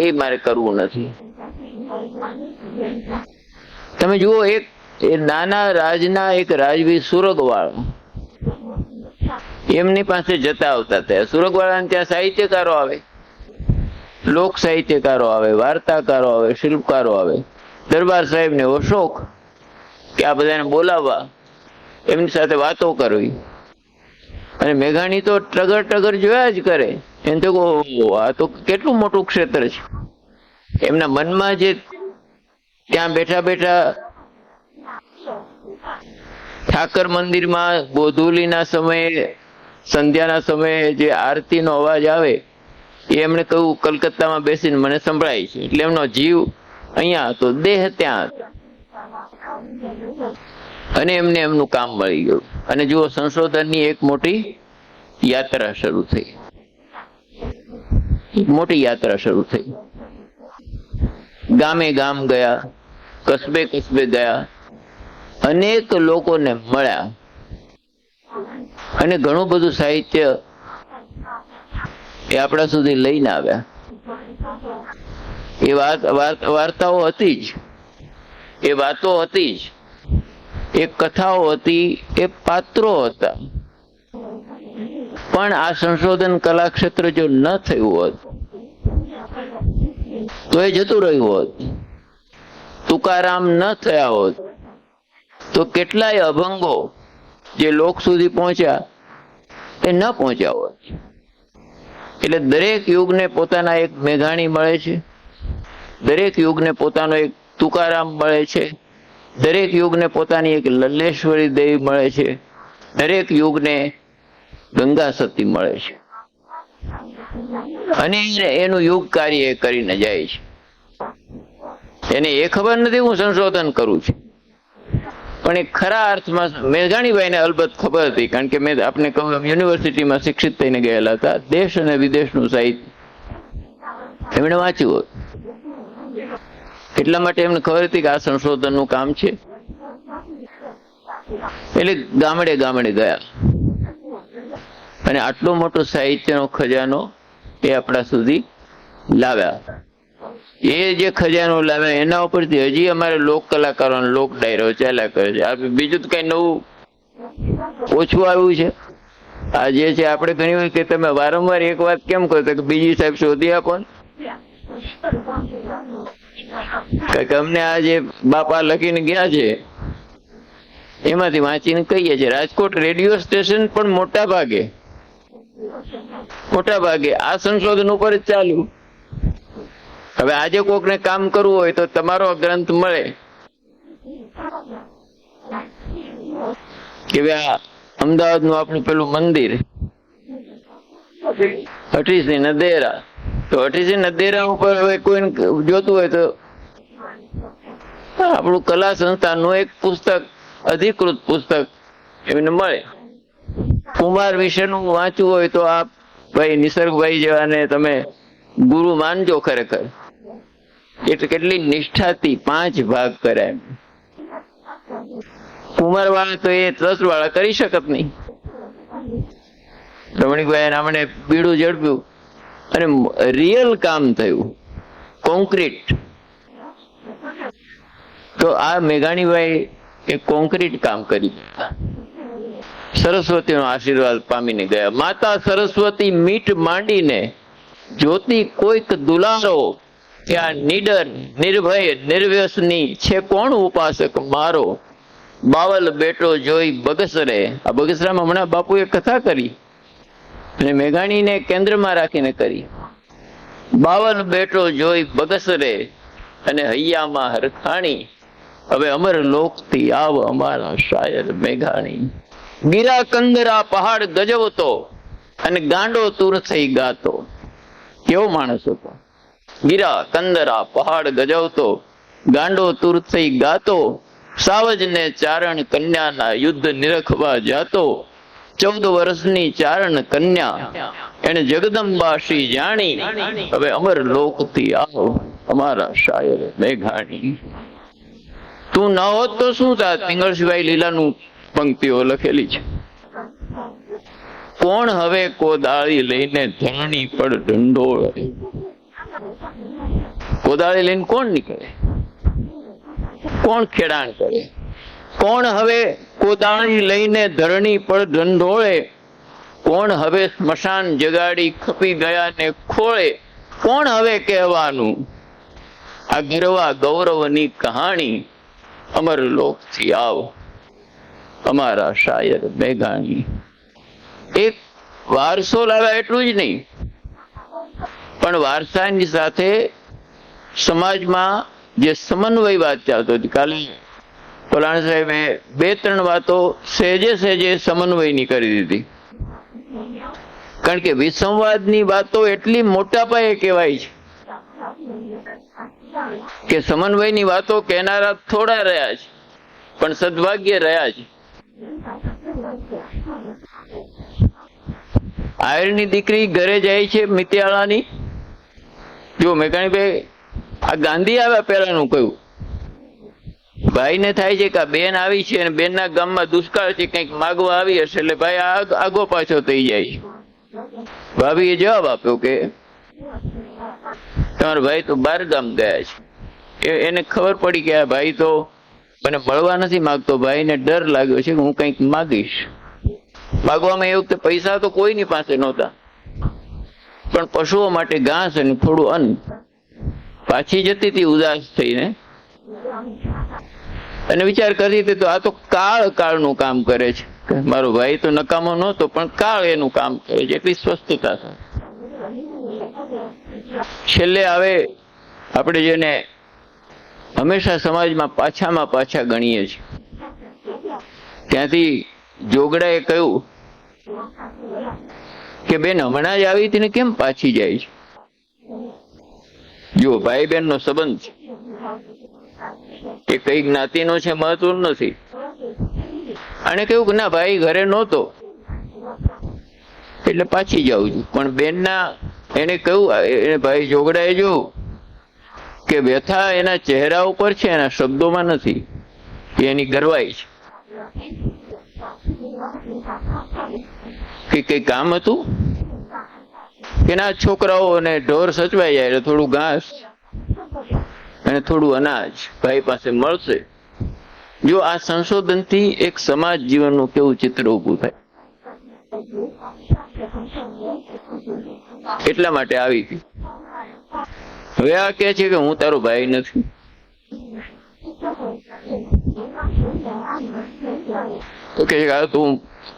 એ મારે કરવું નથી. તમે જુઓ, એ નાના રાજના એક રાજવી સુરગવાળા એમની પાસે જતા આવતા હતા. સુરગવાળાને ત્યાં સાહિત્યકારો આવે, લોક સાહિત્યકારો આવે, વાર્તાકારો આવે, શિલ્પકારો આવે. દરબાર સાહેબને એવો શોખ કે આ બધાને બોલાવવા, એમની સાથે વાતો કરવી. અને મેઘાણી તો ટગર જોયા જ કરે. એને તો આ તો કેટલું મોટું ક્ષેત્ર છે. એમના મનમાં જે ત્યાં બેઠા બેઠા ઠાકર મંદિરમાં ગોધૂલીના સમયે, સંધ્યાના સમયે જે આરતીનો અવાજ આવે એ એમણે કહ્યું કલકત્તામાં બેસીને મને સંભળાય છે. એટલે એમનો જીવ અહીંયા હતો, દેહ ત્યાં હતો, અને એમને એમનું કામ મળી ગયું. અને જુઓ, સંશોધનની એક મોટી યાત્રા શરૂ થઈ. મોટી યાત્રા શરૂ થઈ. ગામે ગામ ગયા, કસ્બે કસ્બે ગયા, અનેક લોકોને મળ્યા, અને ઘણું બધું સાહિત્ય એ આપણા સુધી લઈને આવ્યા. એ વાર્તાઓ હતી જ, એ વાતો હતી જ, એ કથાઓ હતી, એ પાત્રો હતા. પણ આ સંશોધન કલાક્ષેત્ર જો ન થયું હોત તો એ જતું રહ્યું હોત. તુકારામ ન થયા હોત તો કેટલાય અભંગો જે લોક સુધી પહોંચ્યા એ ન પહોંચ્યા હોત. એટલે દરેક યુગને પોતાના એક મેઘાણી મળે છે, દરેક યુગને પોતાનો એક તુકારામ મળે છે, દરેક યુગને પોતાની એક લલ્લેશ્વરી દેવી મળે છે, દરેક યુગને ગંગા સતી મળે છે. અને એનું યુગ કાર્ય એ કરીને જાય છે. એને એ ખબર નથી હું સંશોધન કરું છું. પણ એ ખરા અર્થમાં મેઘાણીભાઈને અલબત્ત ખબર હતી, કારણ કે મેં આપને કહું એમ યુનિવર્સિટીમાં શિક્ષિત થઈને ગયેલા હતા. દેશ અને વિદેશનું સાહિત્ય એમણે વાંચ્યું હતું. એટલા માટે એમને ખબર હતી કે આ સંશોધનનું કામ છે. એટલે ગામડે ગામડે ગયા અને આટલો મોટો સાહિત્યનો ખજાનો એ આપણા સુધી લાવ્યા. એ જે ખજાનો લાવ્યા એના ઉપરથી હજી અમારે લોક કલાકારોનો લોક ડાયરો ચાલ્યા કરે છે. આ બીજું તો કઈ નવું ઓછું આવ્યું છે. આ જે છે આપણે ઘણી વાર કે તમે વારંવાર એક વાત કેમ કહો તો કે બીજી સાહેબ શોધી આપો ને. કારણ કે અમને આ જે બાપા લખીને ગયા છે એમાંથી વાંચીને કહીએ છીએ. રાજકોટ રેડિયો સ્ટેશન પણ મોટા ભાગે આ સંશોધન ઉપર જ ચાલ્યું. હવે આજે કોકને કામ કરવું હોય તો તમારો ગ્રંથ મળે કે આ અમદાવાદનું આપણું પેલું મંદિર હઠીસિંહ નદેરા, તો હઠીસિંહ નદેરા ઉપર હવે કોઈને જોતું હોય તો આપણું કલા સંસ્થાનનું એક પુસ્તક, અધિકૃત પુસ્તક એમને મળે. કુમાર વિશેનું વાંચવું હોય તો આપ ભાઈ નિસર્ગભાઈ જેવાને તમે ગુરુ માનજો. ખરેખર એટલે કેટલી નિષ્ઠાથી 5 ભાગ કર્યા એમ. કુમાર વાળા તો એ 10 વાળા કરી શકત નહીં. રમણીકભાઈ આપણે બીડું ઝડપ્યું અને રિયલ કામ થયું, કોન્ક્રીટ. તો આ મેઘાણીભાઈ એ કોન્ક્રીટ કામ કરી સરસ્વતીનો આશીર્વાદ પામીને ગયા. માતા સરસ્વતી મીઠ માંડીને જ્યોતિ કોઈક દુલારો, ત્યાં નીડર નિર્ભય નિર્વ્યસની છે કોણ ઉપાસક મારો. બાવલ બેટો જોઈ બગસરે, આ બગસરામાં હમણાં બાપુએ કથા કરી અને મેઘાણીને કેન્દ્રમાં રાખીને કરી. બાવલ બેટો જોઈ બગસરે અને હૈયામાં હરખાણી, હવે અમર લોકથી આવ અમારા શાયર મેઘાણી. ગીરા કંદરા પહાડ ગજવતો અને ગાંડો તુર થઈ ગાતો. કેવો માણસ હતો! ગીરા કંદરા પહાડ ગજવતો, ગાંડો તુર થઈ ગાતો. સાવજને ચારણ કન્યાના યુદ્ધ નિરખવા જાતો. 14 વર્ષની ચારણ કન્યા એને જગદંબાશી જાણી, હવે અમર લોકથી આવો અમારા શાયર મેઘાણી. તું ન હોત તો શું થાત? પિંગળસિવાય લીલાનું પંક્તિઓ લખેલી છે. કોણ હવે કોદાળી લઈને ધરણી પર ઢંઢોળે. કોદાળી લઈને કોણ નીકળે? કોણ ખેડાણ કરે? કોણ હવે કોદાળી લઈને ધરણી પર ઢંઢોળે? કોણ હવે સ્મશાન જગાડી ખપી ગયા ને ખોળે? કોણ હવે કહેવાનું આ ગરવા ગૌરવની કહાણી? અમર લોકથી આવ અમારા શાયર મેઘાણી. એક વારસો લાવ્યા એટલું જ નહીં, પણ વારસાની સાથે સમાજમાં જે સમન્વય વાત ચાલતો હતી. કાલે કોલાણ સાહેબે 2-3 વાતો સહેજે સમન્વયની કરી દીધી. કારણ કે વિસંવાદની વાતો એટલી મોટા પાયે કહેવાય છે કે સમન્વયની વાતો કહેનારા થોડા રહ્યા છે, પણ સદભાગ્ય રહ્યા છે. આયરની દીકરી ઘરે જાય છે મિત્યાળાની. જો મેઘાણીભાઈ આ ગાંધી આવ્યા પહેલાનું કહ્યું. ભાઈને થાય છે કે આ બેન આવી છે અને બેનના ગામમાં દુષ્કાળ છે, કંઈક માગવા આવી હશે, એટલે ભાઈ આગો પાછો થઈ જાય છે. ભાભીએ જવાબ આપ્યો કે તમારા ભાઈ તો 12 ગામ ગયા છે. એને ખબર પડી કે આ ભાઈ તો મને મળવા નથી માંગતો, ભાઈને ડર લાગ્યો છે કે હું કંઈક માગીશ. માગવામાં એ વખતે પૈસા તો કોઈની પાસે નહોતા, પણ પશુઓ માટે ઘાસ અને થોડું અન્ન. પાછી જતી હતી ઉદાસ થઈને અને વિચાર કરતી હતી તો આ તો કાળનું કામ કરે છે. મારો ભાઈ તો નકામો નહોતો, પણ કાળ એનું કામ કરે છે, એટલી સ્વસ્થતા છે. છેલ્લે આવે આપણે જેને હંમેશા સમાજમાં પાછામાં પાછા ગણીએ છીએ, ત્યાંથી જોગડાએ કહ્યું કે બેન હમણાં જ આવી હતી ને કેમ પાછી જાય છે? જો ભાઈ બહેન નો સંબંધ છે, એ કઈ જ્ઞાતિનો છે મહત્વ નથી. આને કહ્યું કે ના ભાઈ ઘરે નહોતો એટલે પાછી જાઉં છું. પણ બેનના એને કહ્યું, એને ભાઈ જોગડાએ જોયું કે વ્યથા એના ચહેરા ઉપર છે, એના શબ્દોમાં નથી, એ એની ગરવાઈ છે. કે કઈ કામ હતું કે ના, છોકરાઓ અને ઢોર સચવાઈ જાય એટલે થોડું ઘાસ અને થોડું અનાજ ભાઈ પાસે મળશે. જો આ સંશોધનથી એક સમાજ જીવનનું કેવું ચિત્ર ઊભું થાય, એટલા માટે આવી હતી. હવે આ કે છે કે હું તારો ભાઈ નથી. તો કે તું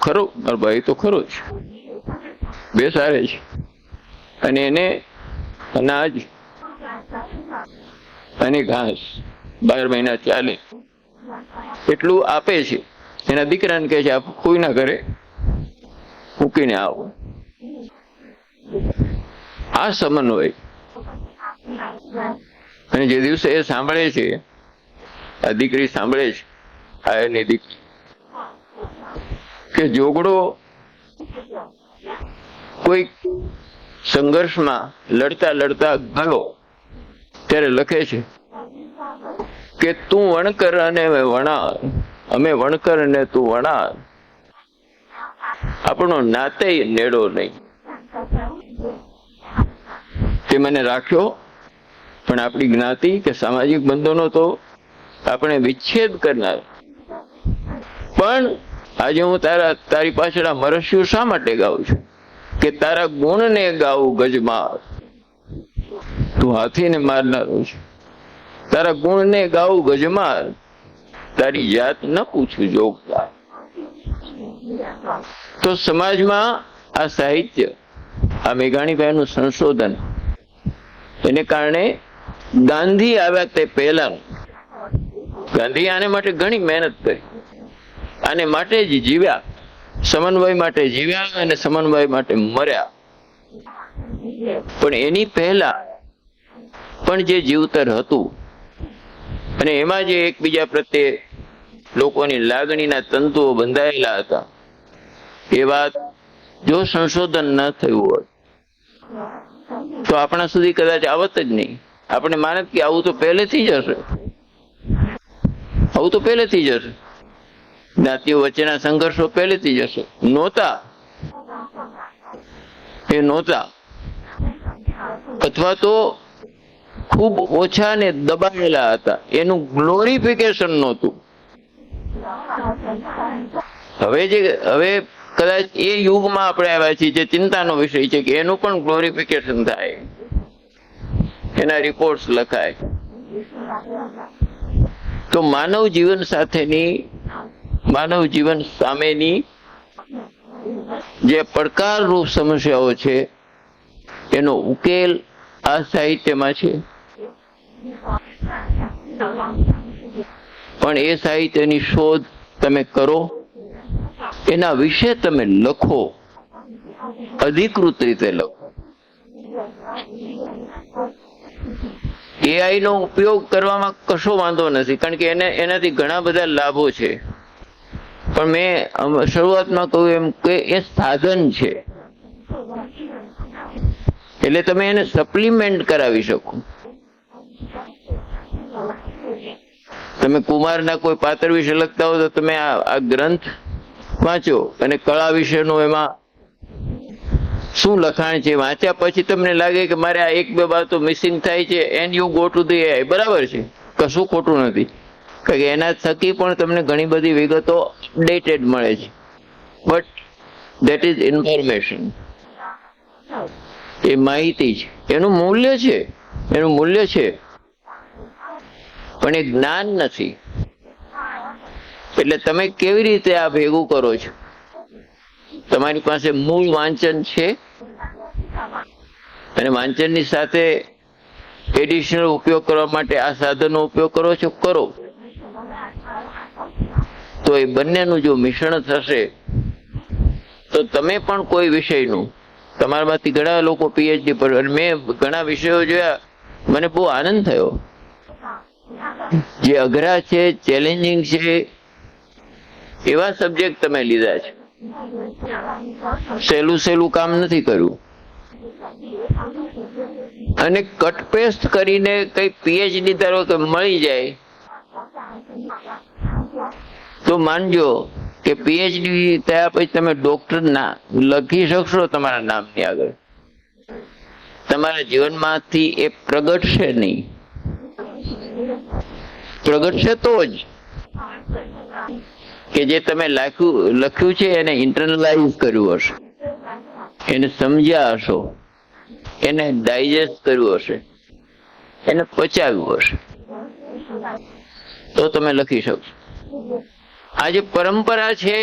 ખરો, મારો ભાઈ તો ખરો જ, બે સારે છે. અને એને અનાજ અને ઘાસ 12 મહિના ચાલે એટલું આપે છે. એના દીકરાને કહે છે આપ કોઈ ના કરે મૂકીને આવો. આ સમન્વય. અને જે દિવસે એ સાંભળે છે, આ દીકરી સાંભળે છે, આ એની દીકરી કે જોગડો કોઈ સંઘર્ષમાં લડતા લડતા ગયો, ત્યારે લખે છે કે તું વણકર અને વણાર, અમે વણકર અને તું વણાર, આપણો નાતે નેડો નહીં. તે મને રાખ્યો, પણ આપણી જ્ઞાતિ કે સામાજિક બંધનો તો આપણે વિચ્છેદ કરનાર. પણ આજે હું તારી પાછળ આ મરસ્યું શા માટે ગાઉં છું કે તારા ગુણને ગાવું ગજમાર. તું હાથીને મારનારો છે, તારા ગુણને ગાવું ગજમાર, તારી જાત ન પૂછું જોગદાર. તો સમાજમાં આ સાહિત્ય, આ મેઘાણીભાઈનું સંશોધન, એને કારણે ગાંધી આવ્યા તે પહેલા ગાંધી આને માટે ઘણી મહેનત કરી, આને માટે જ જીવ્યા, સમન્વય માટે જીવ્યા અને સમન્વય માટે મર્યા. પણ એની પહેલા પણ જે જીવતર હતું અને એમાં જે એકબીજા પ્રત્યે લોકોની લાગણીના તંતુઓ બંધાયેલા હતા, એ વાત જો સંશોધન ન થયું હોત તો આપણા સુધી કદાચ આવત જ નહીં. આપણે માનત કે આવું તો પહેલેથી જ હશે, આવું તો પહેલેથી જ હશે, જ્ઞાતિઓ વચ્ચેના સંઘર્ષો પહેલેથી જ હશે. નહોતા, એ નહોતા, અથવા તો ખૂબ ઓછા ને દબાયેલા હતા, એનું ગ્લોરિફિકેશન નહોતું. હવે કદાચ એ યુગમાં આપણે આવ્યા છીએ જે ચિંતાનો વિષય છે કે એનું પણ ગ્લોરિફિકેશન થાય, એના રિપોર્ટ્સ લખાય. તો માનવ જીવન સાથેની, માનવ જીવન સામેની જે પડકારરૂપ સમસ્યાઓ છે એનો ઉકેલ આ સાહિત્યમાં છે. પણ એ સાહિત્યની શોધ તમે કરો, એના વિશે તમે લખો, અધિકૃત રીતે લખો. એઆઈ નો ઉપયોગ કરવામાં કશો વાંધો નથી, કારણ કે એનાથી ઘણા બધા લાભો છે. પણ મેં શરૂઆતમાં કહ્યું એમ કે એ સાધન છે, એટલે તમે એને સપ્લિમેન્ટ કરાવી શકો. તમે કુમારના કોઈ પાત્ર વિશે લખતા હો તો તમે આ ગ્રંથ વાંચો અને કળા વિશેનું એમાં શું લખાણ છે વાંચ્યા પછી તમને લાગે કે મારે આ 1-2 બાબતો મિસિંગ થાય છે, and you go to the AI. બરાબર છે, કશું ખોટું નથી, કારણ કે એના થકી પણ તમને ઘણી બધી વિગતો અપડેટેડ મળે છે. બટ દેટ ઇઝ ઇન્ફોર્મેશન, એ માહિતી છે, એનું મૂલ્ય છે, એનું મૂલ્ય છે, પણ એ જ્ઞાન નથી. એટલે તમે કેવી રીતે આ ભેગું કરો છો? તમારી પાસે મૂળ વાંચન છે અને વાંચનની સાથે એડિશનલ ઉપયોગ કરવા માટે આ સાધનનો ઉપયોગ કરો છો, કરો. તો એ બંનેનું જો મિશ્રણ થશે તો તમે પણ કોઈ વિષયનું, તમારામાંથી ઘણા લોકો પીએચડી પર, મેં ઘણા વિષયો જોયા, મને બહુ આનંદ થયો. જે અઘરા છે, ચેલેન્જિંગ છે, એવા સબ્જેક્ટ તમે લીધા છે. સહેલું સહેલું કામ નથી કર્યું. અને કટ પેસ્ટ કરીને કઈ પીએચડી ધારો કે મળી જાય તો માનજો કે પીએચડી થયા પછી તમે ડોક્ટર ના લખી શકશો તમારા નામની આગળ. તમારા જીવનમાંથી એ પ્રગટશે નહીં. પ્રગટશે તો જ કે જે તમે લખ્યું છે એને ઇન્ટરનલાઇઝ કર્યું હશે, એને સમજ્યા હશો, એને ડાયજેસ્ટ કર્યું હશે, એને પચાવ્યું હશે, તો તમે લખી શકશો. આ જે પરંપરા છે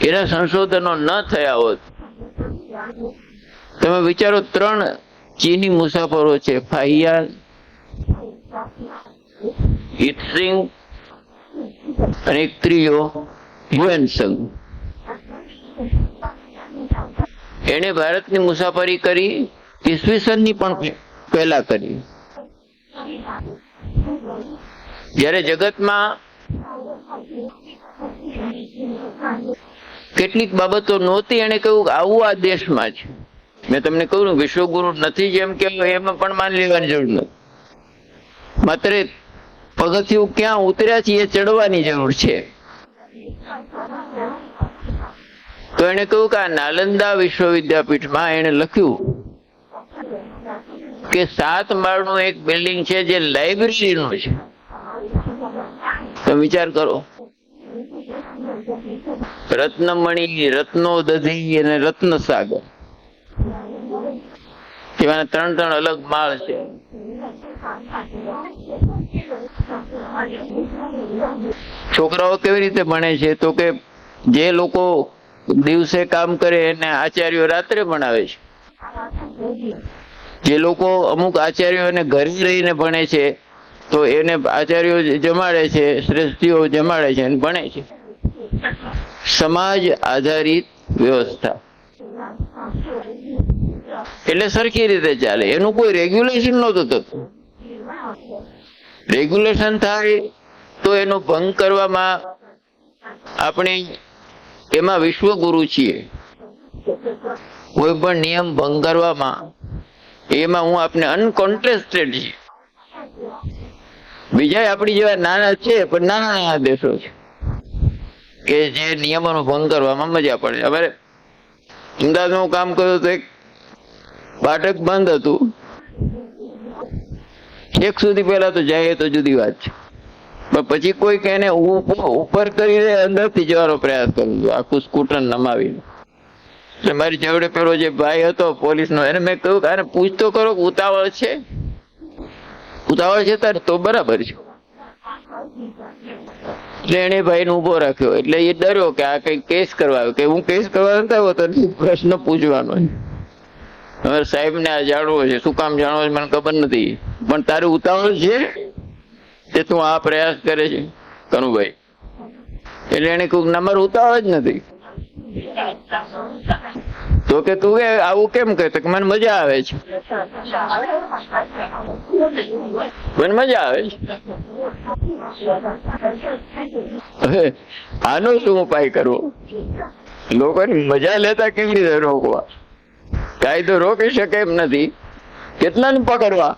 એના સંશોધનો ન થયા હોત. તમે વિચારો 3 ચીની મુસાફરો છે, ફાહિયાન, ઇત્સિંગ અને એક ત્રીજો હ્યુએનસંગ. એને ભારતની મુસાફરી કરી, ઈસવીસનની પણ પહેલા કરી. જ્યારે જગતમાં કેટલીક બાબતો નહોતી, એને કહ્યું આવું આ દેશમાં છે. મેં તમને કહ્યું વિશ્વગુરુ નથી જેમ કે એમાં પણ માની લેવાની જરૂર નથી. માત્ર પગથિયું ક્યાં ઉતર્યા છે એ ચડવાની જરૂર છે. તો એને કહ્યું કે આ નાલંદા વિશ્વવિદ્યાપીઠમાં એને લખ્યું કે 7 માળનું એક બિલ્ડિંગ છે જે લાઇબ્રેરીનું છે. તમે વિચાર કરો, રત્નમણી, રત્નોદધિ અને રત્નસાગર એવાના 3 અલગ માળ છે. છોકરાઓ કેવી રીતે ભણે છે? તો કે જે લોકો દિવસે કામ કરે એને આચાર્યો રાત્રે ભણાવે છે. જે લોકો અમુક આચાર્યોને ઘરે રહીને ભણે છે તો એને આચાર્યો જમાડે છે, શ્રેષ્ઠીઓ જમાડે છે અને ભણે છે. સમાજ આધારિત વ્યવસ્થા એટલે સરખી રીતે ચાલે. એનું કોઈ રેગ્યુલેશન નહોતું થતું. રેગ્યુલેશન થાય તો એનો ભંગ કરવામાં આપણે એમાં વિશ્વગુરુ છીએ. કોઈ પણ નિયમ ભંગ કરવામાં એમાં હું આપને અનકોન્ટેસ્ટેડ છીએ. બીજા આપણી જેવા નાના છે પણ નાના દેશો છે કે જે નિયમોનો ભંગ કરવામાં મજા પડે. અમારે અમદાવાદમાં કામ કર્યું તો એક ફાટક બંધ હતું. છેક સુધી પહેલા તો જાય તો જુદી વાત છે, પણ પછી કોઈક એને ઉપર કરીને અંદરથી જવાનો પ્રયાસ કર્યો, આખું સ્કૂટર નમાવીને. એટલે મારી જોડે પેલો જે ભાઈ હતો પોલીસનો, એને મેં કહ્યું કે આને પૂછતો કરો કે ઉતાવળ છે? ઉતાવળ છે તારે તો બરાબર છે. એટલે એને ભાઈને ઉભો રાખ્યો. એટલે એ ડર્યો કે આ કઈ કેસ કરવા આવ્યો. કે હું કેસ કરવા નથી આવ્યો, તો પ્રશ્ન પૂછવાનો. હવે સાહેબ ને આ જાણવો છે. શું કામ જાણવો છે મને ખબર નથી, પણ તારું ઉતાવળ છે તે તું આ પ્રયાસ કરે છે કનુભાઈ? એટલે એને કહ્યું ના, મારું ઉતાવળ જ નથી. તો કે તું કે આવું કેમ કહે? તો મને મજા આવે છે. મને મજા આવે છે. હવે આનો શું ઉપાય કરવો? લોકોની મજા લેતા કેવી રીતે રોકવા? કાયદો રોકી શકે એમ નથી. કેટલાને પકડવા?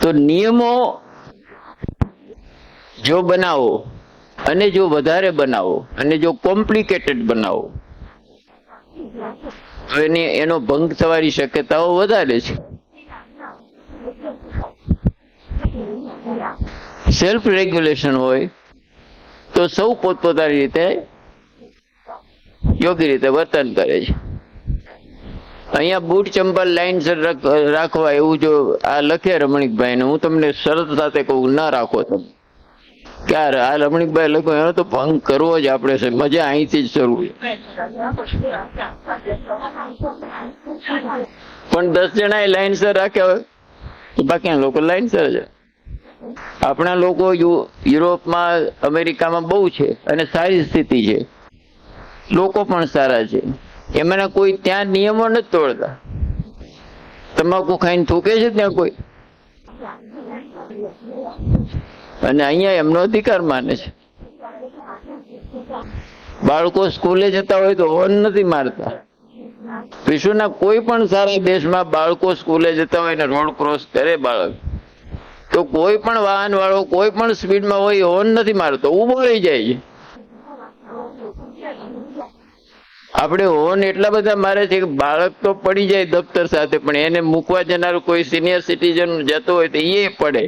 તો નિયમો જો બનાવો અને જો વધારે બનાવો અને જો કોમ્પ્લિકેટેડ બનાવો તો એનો ભંગ થવાની શક્યતાઓ વધારે છે. સેલ્ફ રેગ્યુલેશન હોય તો સૌ પોતપોતાની રીતે યોગ્ય રીતે વર્તન કરે છે. અહીંયા બૂટ ચંપલ લાઈનસર રાખવા એવું જો આ લખે રમણીકભાઈ ને, હું તમને શરત સાથે કહું ના રાખો તમે. ક્યારે આ રમણીકભાઈ લખ્યો એનો તો ભંગ કરવો જ આપણે છે. મજા અહીંથી જ શરૂ. પણ 10 જણા લાઈનસર રાખ્યા હોય તો બાકીના લોકો લાઈનસર છે. આપણા લોકો યુરોપમાં, અમેરિકામાં બહુ છે અને સારી સ્થિતિ છે, લોકો પણ સારા છે. એમાંના કોઈ ત્યાં નિયમો નથી તોડતા. તમાકુ ખાઈને થૂકે છે ત્યાં કોઈ? અને અહીંયા એમનો અધિકાર માને છે. બાળકો સ્કૂલે જતા હોય તો હોર્ન નથી મારતા. વિશ્વના કોઈ પણ સારા દેશમાં બાળકો સ્કૂલે જતા હોય ને રોડ ક્રોસ કરે બાળક, તો કોઈ પણ વાહન વાળો કોઈ પણ સ્પીડમાં હોય હોર્ન નથી મારતો, ઊભો રહી જાય છે. આપણે હોર્ન એટલા બધા મારે છે કે બાળક તો પડી જાય દફતર સાથે, પણ એને મૂકવા જનાર કોઈ સિનિયર સિટીઝન જતો હોય તો એ પડે.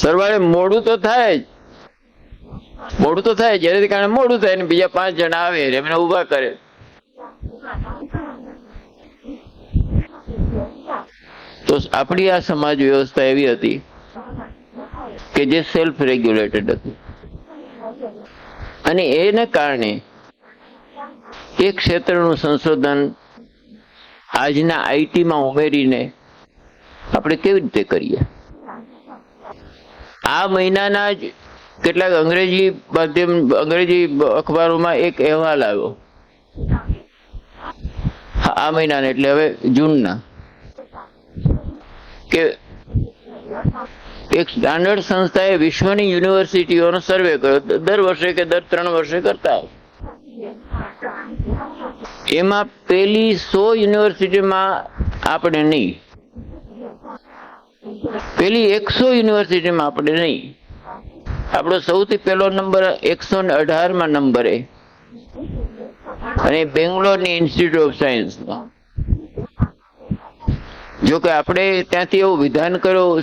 સરવાળે મોડું તો થાય જ, મોડું તો થાય, જેથી કારણે મોડું થાય ને બીજા 5 જણા આવે એમને ઊભા કરે. તો આપણી આ સમાજ વ્યવસ્થા એવી હતી કે જે સેલ્ફ રેગ્યુલેટેડ હતી, અને એને કારણે એક ક્ષેત્રનું સંશોધન આજના આઈટીમાં ઉમેરીને આપણે કેવી રીતે કરીએ. આ મહિનાના જ કેટલાક અંગ્રેજી અખબારોમાં એક અહેવાલ આવ્યો, આ મહિનાના એટલે હવે જૂનના, કે એક સ્ટાન્ડર્ડ સંસ્થાએ વિશ્વની યુનિવર્સિટીઓનો સર્વે કર્યો, દર વર્ષે કે દર 3 વર્ષે કરતા. એમાં પેલી 100 યુનિવર્સિટીમાં આપણે નહીં, પેલી 100 યુનિવર્સિટીમાં આપણે નહીં. આપણો સૌથી પહેલો નંબર 118માં નંબરે, અને બેંગ્લોરની ઇન્સ્ટિટ્યૂટ ઓફ સાયન્સમાં. જો કે આપણે ત્યાંથી એવું વિધાન કર્યું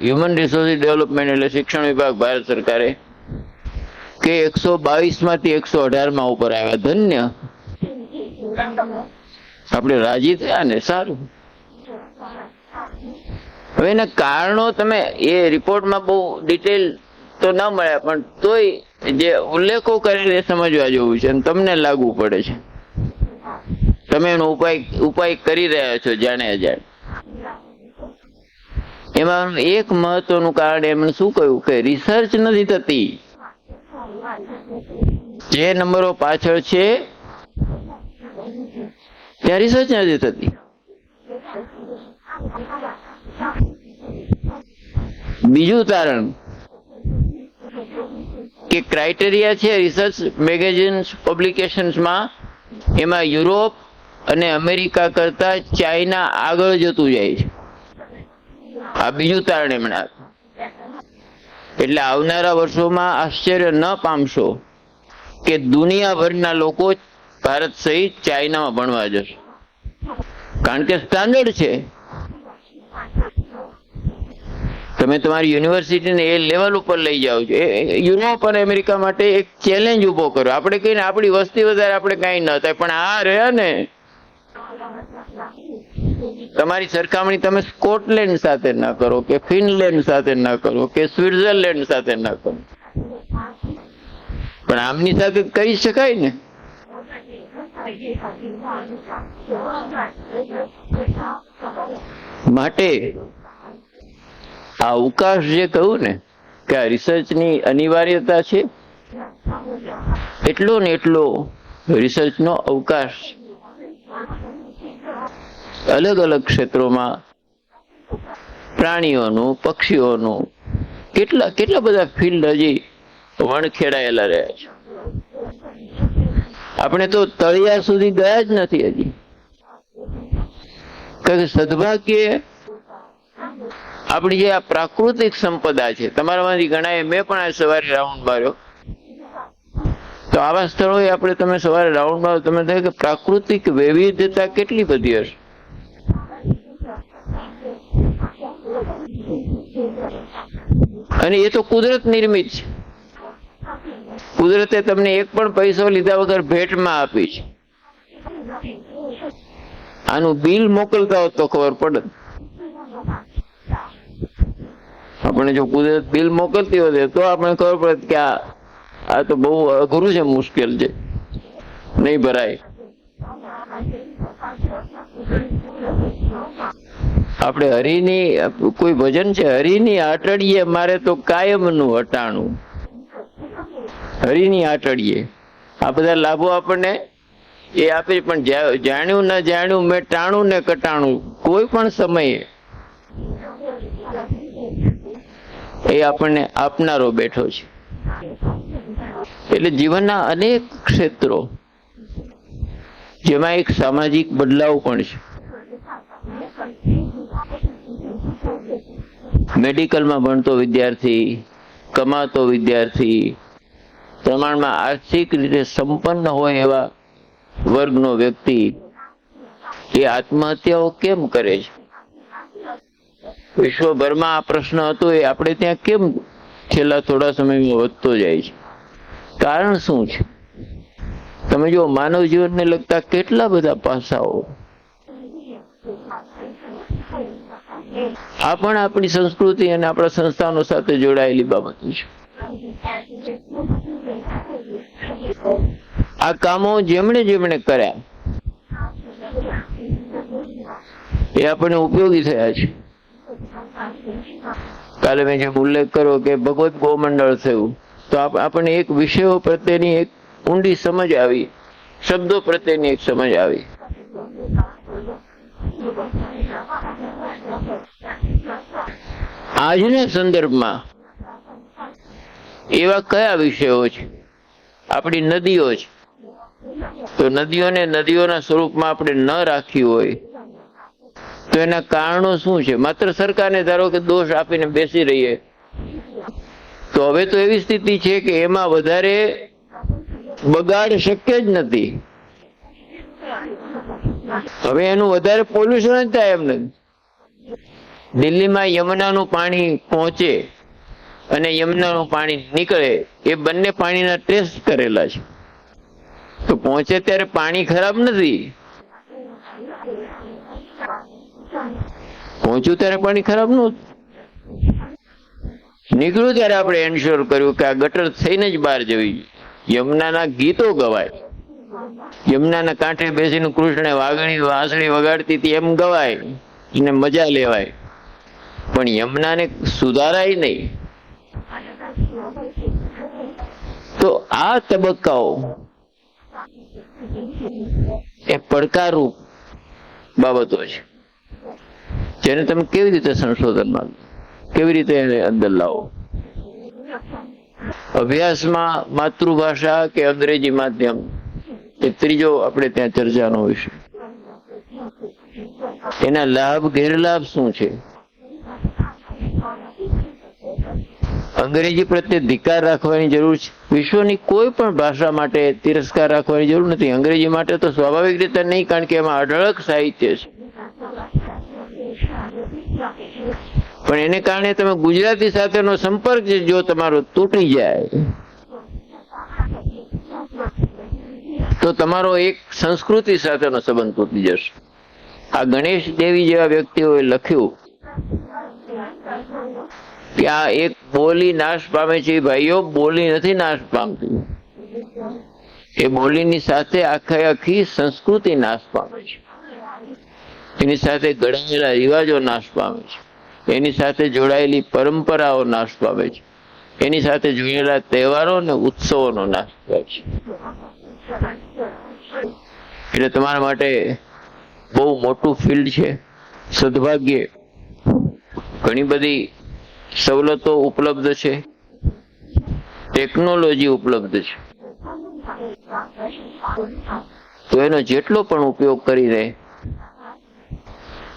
હ્યુમન રિસોર્સિસ ડેવલપમેન્ટ એટલે શિક્ષણ વિભાગ ભારત સરકારે, કે 122 માંથી 118માં ઉપર આવ્યા. ધન્ય, આપણે રાજી થયા ને, સારું. હવે એના કારણો તમે એ રિપોર્ટમાં બહુ ડિટેલ તો ન મળ્યા, પણ તોય જે ઉલ્લેખો કરીને સમજવા જેવું છે અને તમને લાગુ પડે છે. તમે એનો ઉપાય કરી રહ્યા છો જાણે અજાણે. એમાં એક મહત્વનું કારણ એમણે શું કહ્યું કે રિસર્ચ નથી થતી. જે નંબરો પાછળ છે ત્યાં રિસર્ચ નથી થતી. બીજું તારણ કે ક્રાઇટેરિયા છે રિસર્ચ મેગેઝિન્સ પબ્લિકેશન્સમાં, એમાં યુરોપ અને અમેરિકા કરતા ચાઇના આગળ જતું જાય છે. આ બીજું તારણ એમણે આપ્યું. એટલે આવનારા વર્ષોમાં આશ્ચર્ય ન પામશો કે દુનિયાભરના લોકો ભારત સહિત ચાઇનામાં ભણવા જશે, કારણ કે સ્ટાન્ડર્ડ છે. તમે તમારી યુનિવર્સિટીને એ લેવલ ઉપર લઈ જાઓ છો. યુરોપ અને અમેરિકા માટે એક ચેલેન્જ ઉભો કરો. આપણે કહીને આપણી વસ્તી વધારે આપણે કાંઈ ન થાય, પણ આ રહ્યા ને, તમારી સરખામણી તમે સ્કોટલેન્ડ સાથે ના કરો, કે ફિનલેન્ડ સાથે ના કરો, કે સ્વિટ્ઝરલેન્ડ સાથે ના કરો, પણ આમની સાથે કરી શકાય ને. માટે આ અવકાશ જે કહ્યું ને કે આ રિસર્ચની અનિવાર્યતા છે, એટલો ને એટલો રિસર્ચનો અવકાશ અલગ અલગ ક્ષેત્રોમાં, પ્રાણીઓનું, પક્ષીઓનું, કેટલા બધા ફિલ્ડ હજી વણખેડાયેલા રહ્યા છે. આપણે તો તળિયા સુધી ગયા જ નથી હજી. કારણ કે સદભાગ્યે આપણી જે આ પ્રાકૃતિક સંપદા છે, તમારામાંથી ઘણાએ, મેં પણ આ સવારે રાઉન્ડ માર્યો, તો આવા સ્થળોએ આપણે તમે સવારે રાઉન્ડ મારો, તમે થાય કે પ્રાકૃતિક વૈવિધ્યતા કેટલી બધી હશે. અને એ તો કુદરત નિર્મિત છે. કુદરતે તમને એક પણ પૈસો લીધા વગર ભેટમાં આપી છે. આનું બિલ મોકલતા હોત તો ખબર પડે. આપણે જો કુદરત બિલ મોકલતી હોત તો આપણે ખબર પડે કે આ તો બહુ અઘરું છે, મુશ્કેલ છે, નહીં ભરાય. આપણે હરિની, કોઈ ભજન છે, હરિની આટડીએ મારે તો કાયમનું હટાણું. હરિની આટડીએ આ બધા લાભો આપણને એ આપે છે, પણ જાણ્યું ન જાણ્યું મેં ટાણું ને કટાણું કોઈ પણ સમયે એ આપણને આપનારો બેઠો છે. એટલે જીવનના અનેક ક્ષેત્રો જેમાં એક સામાજિક બદલાવ પણ છે. મેડિકલમાં ભણતો વિદ્યાર્થી, કમાતો વિદ્યાર્થી, પ્રમાણમાં આર્થિક રીતે સંપન્ન હોય એવા વર્ગનો વ્યક્તિ એ આત્મહત્યાઓ કેમ કરે છે? વિશ્વભરમાં આ પ્રશ્ન હતો, એ આપણે ત્યાં કેમ છેલ્લા થોડા સમયમાં વધતો જાય છે? કારણ શું છે? તમે જો માનવ જીવનને લગતા કેટલા બધા પાસાઓ, આ પણ આપણી સંસ્કૃતિ અને આપણા સંસ્થાનો સાથે જોડાયેલી બાબતો છે. આ કામો જેમણે જેમણે કર્યા એ આપણને ઉપયોગી થયા છે. કાલે મેં જેમ ઉલ્લેખ કર્યો કે ભગવત ગોમંડળ થયું તો આપણને એક વિષયો પ્રત્યેની એક ઊંડી સમજ આવી, શબ્દો પ્રત્યેની એક સમજ આવી. આજના સંદર્ભમાં એવા કયા વિષયો છે? આપણી નદીઓ છે. તો નદીઓને નદીઓના સ્વરૂપમાં આપણે ન રાખી હોય તો એના કારણો શું છે? માત્ર સરકારને ધારો કે દોષ આપીને બેસી રહીએ તો હવે તો એવી સ્થિતિ છે કે એમાં વધારે બગાડ શક્ય જ નથી. હવે એનું વધારે પોલ્યુશન જ થાય એમ નથી. દિલ્હીમાં યમુનાનું પાણી પહોંચે અને યમુનાનું પાણી નીકળે એ બંને પાણીના ટેસ્ટ કરેલા છે. તો પહોંચે ત્યારે પાણી ખરાબ નથી, પહોંચ્યું ત્યારે પાણી ખરાબ નહોતું. નીકળ્યું ત્યારે આપણે એન્શ્યોર કર્યું કે આ ગટર થઈને જ બહાર જવી. યમુનાના ગીતો ગવાય, યમુનાના કાંઠે બેસીને કૃષ્ણે વાગણી વાંસળી વગાડતી હતી એમ ગવાય અને મજા લેવાય, પણ યમુનાને સુધારાય નહીં. તો આ તબક્કાઓ એ પડકારરૂપ બાબતો છે જેને તમે કેવી રીતે સંશોધનમાં, કેવી રીતે એને અંદર લાવો. અભ્યાસમાં માતૃભાષા કે અંગ્રેજી માધ્યમ એ ત્રીજો આપણે ત્યાં ચર્ચાનો વિષય. એના લાભ ગેરલાભ શું છે? અંગ્રેજી પ્રત્યે ધિક્કાર રાખવાની જરૂર છે. વિશ્વની કોઈ પણ ભાષા માટે તિરસ્કાર રાખવાની જરૂર નથી. અંગ્રેજી માટે તો સ્વાભાવિક રીતે નહીં, કારણ કે એમાં અઢળક સાહિત્ય છે. પણ એને કારણે તમે ગુજરાતી સાથેનો સંપર્ક જો તમારો તૂટી જાય તો તમારો એક સંસ્કૃતિ સાથેનો સંબંધ તૂટી જશે. આ ગણેશ દેવી જેવા વ્યક્તિઓએ લખ્યું કે આ એક બોલી નાશ પામે છે. ભાઈઓ, બોલી નથી નાશ પામતી, એ બોલીની સાથે આખી સંસ્કૃતિ નાશ પામે છે. એની સાથે ઘડાયેલા રિવાજો નાશ પામે છે, એની સાથે જોડાયેલી પરંપરાઓ નાશ પામે છે, એની સાથે જોડાયેલા તહેવારો અને ઉત્સવોનો નાશ પામે છે. એટલે તમારા માટે બહુ મોટું ફિલ્ડ છે. સદભાગ્યે ઘણી બધી સવલતો ઉપલબ્ધ છે, ટેકનોલોજી ઉપલબ્ધ છે. તો એનો જેટલો પણ ઉપયોગ કરીને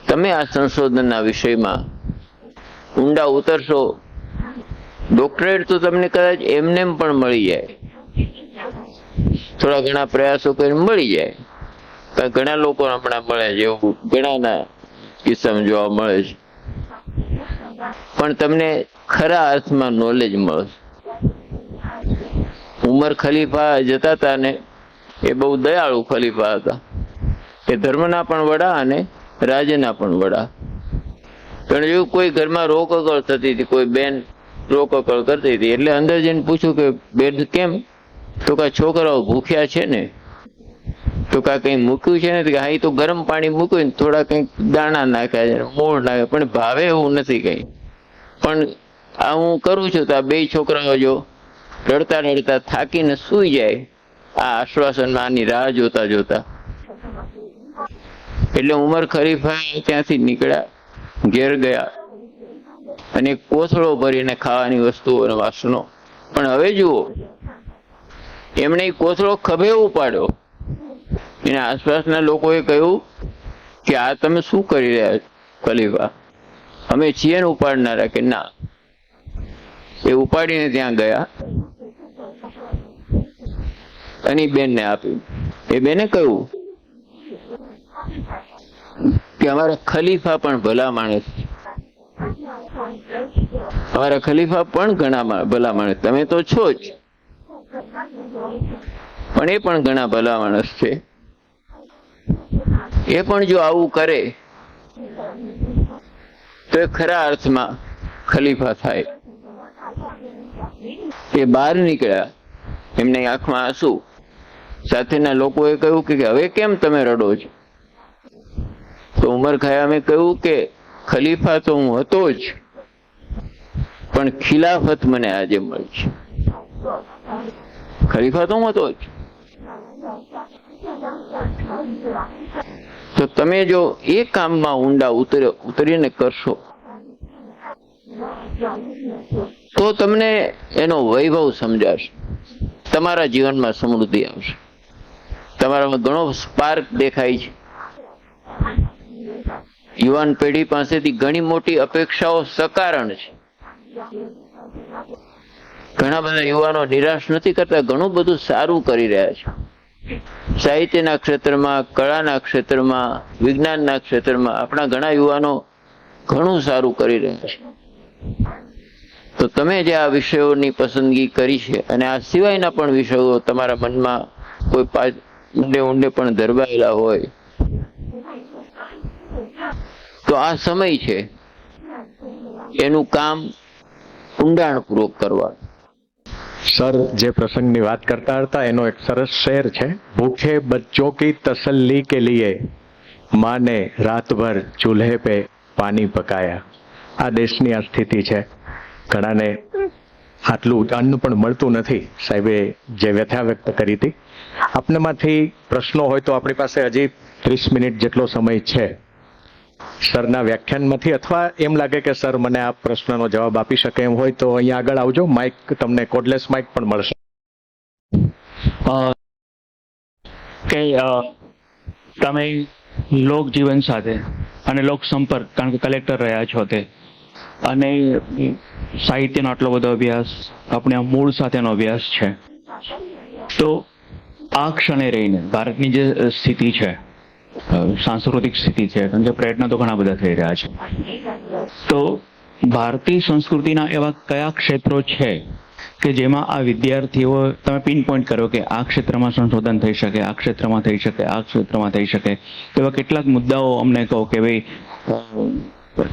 તમે આ સંશોધનના વિષયમાં ઊંડા ઉતરશો, ડોક્ટરેટ તો તમને કદાચ એમને પણ મળી જાય, થોડા ઘણા પ્રયાસો કરીને મળી જાય. ઘણા લોકો હમણાં મળે છે, એવું ઘણાના કિસ્સામાં જોવા મળે છે. પણ તમને ખરા અર્થમાં નોલેજ મળશે. ઉમર ખલીફા જતા હતા ને એ બહુ દયાળુ ખલીફા હતા. એ ધર્મના પણ વડા અને રાજ્યના પણ વડા. પણ એવું કોઈ ઘરમાં રોકકળ થતી હતી, કોઈ બેન રોકકળ કરતી હતી, એટલે અંદર જઈને પૂછ્યું કે બેન કેમ? તો કા છોકરાઓ ભૂખ્યા છે ને, તો કા કઈ મૂક્યું છે ને? હા, એ તો ગરમ પાણી મૂક્યું ને થોડા કંઈક દાણા નાખ્યા છે, મૂળ નાખ્યા, પણ ભાવે એવું નથી કઈ. પણ આ હું કરું છું તો આ બે છોકરાઓ જો રડતા રડતા થાકીને સૂઈ જાય, આ આશ્વાસનમાં આની રાહ જોતા જોતા. એટલે ઉમર ખલીફા ત્યાંથી નીકળ્યા, ઘેર ગયા અને એક કોથળો ભરીને ખાવાની વસ્તુઓ વાસણો. પણ હવે જુઓ, એમણે એ કોથળો ખભે ઉપાડ્યો. એના આસપાસના લોકોએ કહ્યું કે આ તમે શું કરી રહ્યા છો ખલીફા? અમે છીએ ને ઉપાડનારા. કે ના. એ ઉપાડીને ત્યાં ગયા અને બેનને આપ્યું. એ બેને કહ્યું કે અમારા ખલીફા પણ ભલા માણસ, અમારા ખલીફા પણ ઘણા ભલા માણસ, તમે તો છો જ, પણ એ પણ ઘણા ભલા માણસ છે. એ પણ જો આવું કરે તો એ ખરા અર્થમાં ખલીફા થાય. એ બહાર નીકળ્યા, એમની આંખમાં આંસુ. સાથેના લોકોએ કહ્યું કે હવે કેમ તમે રડો છો? તો ઉમર ખયામે કહ્યું કે ખલીફા તો હું હતો જ, પણ ખિલાફત મને આજે મળી છે. ખલીફા તો હું હતો જ, તો તમે જો એ કામમાં ઊંડા ઉતરીને કરશો તો તમને એનો વૈભવ સમજાશે, તમારા જીવનમાં સમૃદ્ધિ આવશે, તમારામાં ઘણો સ્પાર્ક દેખાય છે. યુવાન પેઢી પાસેથી ઘણી મોટી અપેક્ષાઓ સકારણ છે. ઘણા બધા યુવાનો નિરાશ નથી કરતા, ઘણું બધું સારું કરી રહ્યા છે. સાહિત્યના ક્ષેત્રમાં, કળાના ક્ષેત્રમાં, વિજ્ઞાનના ક્ષેત્રમાં આપણા ઘણા યુવાનો ઘણું સારું કરી રહ્યા છે. તો તમે જે આ વિષયોની પસંદગી કરી છે અને આ સિવાયના પણ વિષયો તમારા મનમાં કોઈ ઊંડે પણ ધરબાયેલા હોય, તો આ સમય છે એનું કામ ઊંડાણપૂર્વક કરવા. સર જે પ્રસંગની વાત કરતા હતા એનો એક સરસ શેર છે, ભૂखे बच्चों की तसल्ली के लिए माँ ने रात भर चूल्हे पे पानी पकाया. આ દેશની આ સ્થિતિ છે. ઘણાને આટલું અન્ન પણ મળતું નથી. સાહેબે જે વ્યથા વ્યક્ત કરી હતી. આપનામાંથી પ્રશ્નો હોય તો આપણી પાસે હજી 30 મિનિટ જેટલો સમય છે. સરના વ્યાખ્યાનમાંથી અથવા એમ લાગે કે સર મને આ પ્રશ્નનો જવાબ આપી શકે એમ હોય તો અહીંયા આગળ આવજો. માઇક તમને કોર્ડલેસ માઇક પણ મળશે. કે તમે લોક જીવન સાથે અને લોક સંપર્ક, કારણ કે કલેક્ટર રહ્યા છો તે, અને સાહિત્યનો આટલો બધો અભ્યાસ, આપણે આ મૂળ સાથેનો અભ્યાસ છે, તો આ ક્ષણે રહીને ભારતની જે સ્થિતિ છે, સાંસ્કૃતિક સ્થિતિ છે, કારણ કે પ્રયત્નો તો ઘણા બધા થઈ રહ્યા છે, તો ભારતીય સંસ્કૃતિના એવા કયા ક્ષેત્રો છે કે જેમાં આ વિદ્યાર્થીઓ, તમે પિન પોઈન્ટ કરો કે આ ક્ષેત્રમાં સંશોધન થઈ શકે, આ ક્ષેત્રમાં થઈ શકે, આ ક્ષેત્રમાં થઈ શકે, એવા કેટલાક મુદ્દાઓ અમને કહો કે ભાઈ,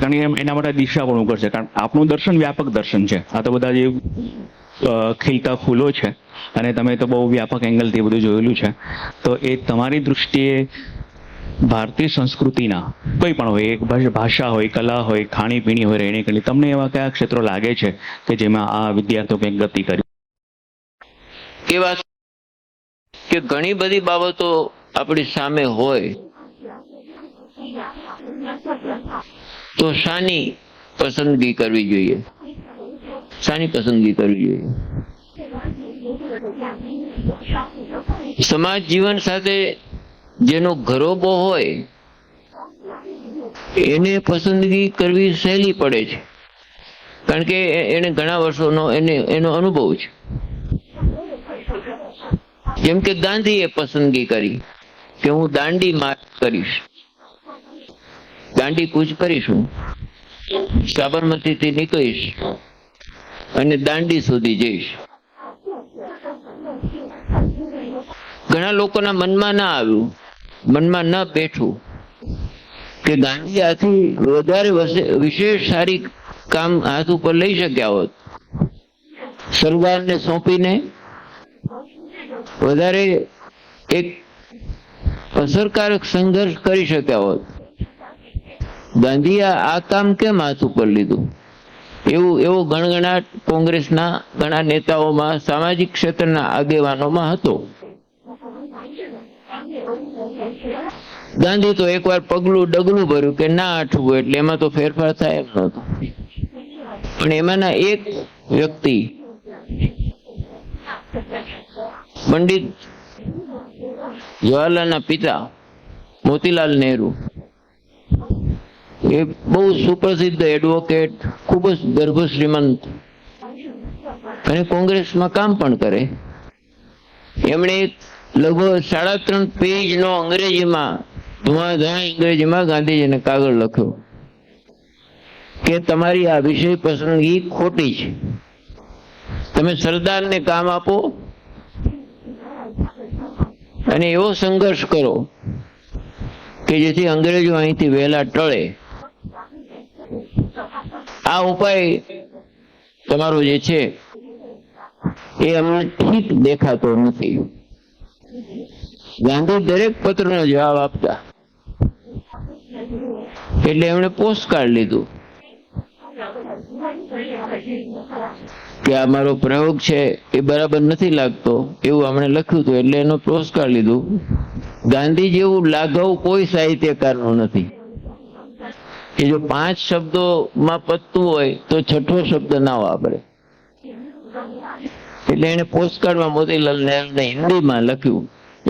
કારણ કે એના માટે દિશા પણ ઉઘડશે. કારણ આપણું દર્શન વ્યાપક દર્શન છે. આ તો બધા જે ખીલતા ફૂલો છે અને તમે તો બહુ વ્યાપક એંગલથી બધું જોયેલું છે. તો એ તમારી દૃષ્ટિએ ભારતીય સંસ્કૃતિના કોઈ પણ હોય, એક ભાષા હોય, કલા હોય, ખાણીપીણી હોય, રહેણીકરણી, તમને એવા કયા ક્ષેત્રો લાગે છે કે જેમાં આ વિદ્યાર્થીઓ કંઈક ગતિ કરી? એ વાત કે ઘણી બધી બાબતો આપણી સામે હોય તો શાની પસંદગી કરવી જોઈએ? શાની પસંદગી કરવી જોઈએ? સમાજ જીવન સાથે જેનો ઘરોબો હોય એને પસંદગી કરવી સહેલી પડે છે, કારણ કે એને ઘણા વર્ષોનો એનો અનુભવ છે. જેમ કે ગાંધીએ પસંદગી કરી કે હું દાંડી માર્ચ કરીશ, દાંડી કૂચ કરીશું, સાબરમતીથી નીકળીશ અને દાંડી સુધી જઈશ. ઘણા લોકોના મનમાં ના આવ્યું, મનમાં ન બેઠું કે ગાંધી આથી વધારે વિશેષ સારી કામ હાથ ઉપર લઈ શક્યા હોત, સરદારને સોંપીને વધારે એક અસરકારક સંઘર્ષ કરી શક્યા હોત. ગાંધીએ આ કામ કેમ હાથ ઉપર લીધું? એવો ગણગણાટ કોંગ્રેસના ઘણા નેતાઓમાં, સામાજિક ક્ષેત્રના આગેવાનોમાં હતો. ગાંધી તો એકવાર પગલું ડગલું ભર્યું કે ના આઠવું, એટલે એમાં તો ફેરફાર થાય એમ નહોતો. પણ એમાંના એક વ્યક્તિ પંડિત જવાહરલાલના પિતા મોતીલાલ નહેરુ, એ બહુ સુપ્રસિદ્ધ એડવોકેટ, ખૂબ જ ગર્ભ શ્રીમંત અને કોંગ્રેસમાં કામ પણ કરે. એમણે એક લગભગ 3.5 પેજનો અંગ્રેજીમાં ધુઆધાર અંગ્રેજીમાં ગાંધીજીને કાગળ લખ્યો કે તમારી આ વિષય પસંદગી ખોટી છે. તમે સરદારને કામ આપો અને એવો સંઘર્ષ કરો કે જેથી અંગ્રેજો અહીંથી વહેલા ટળે. આ ઉપાય તમારો જે છે એ અમને ઠીક દેખાતો નથી. ગાંધી દરેક પત્રનો જવાબ આપતા, એટલે એમણે પોસ્ટકાર્ડ લીધું કે આ મારો પ્રયોગ છે એ બરાબર નથી લાગતો એવું અમને લખ્યું હતું, એટલે એનો પોસ્ટકાર્ડ લીધું. ગાંધી જેવું લાઘવ કોઈ સાહિત્યકારનું નથી કે જો 5 શબ્દોમાં પતતું હોય તો 6ઠો શબ્દ ના વાપરે. એટલે એને પોસ્ટકાર્ડમાં મોતીલાલ નહેરુને હિન્દીમાં લખ્યું.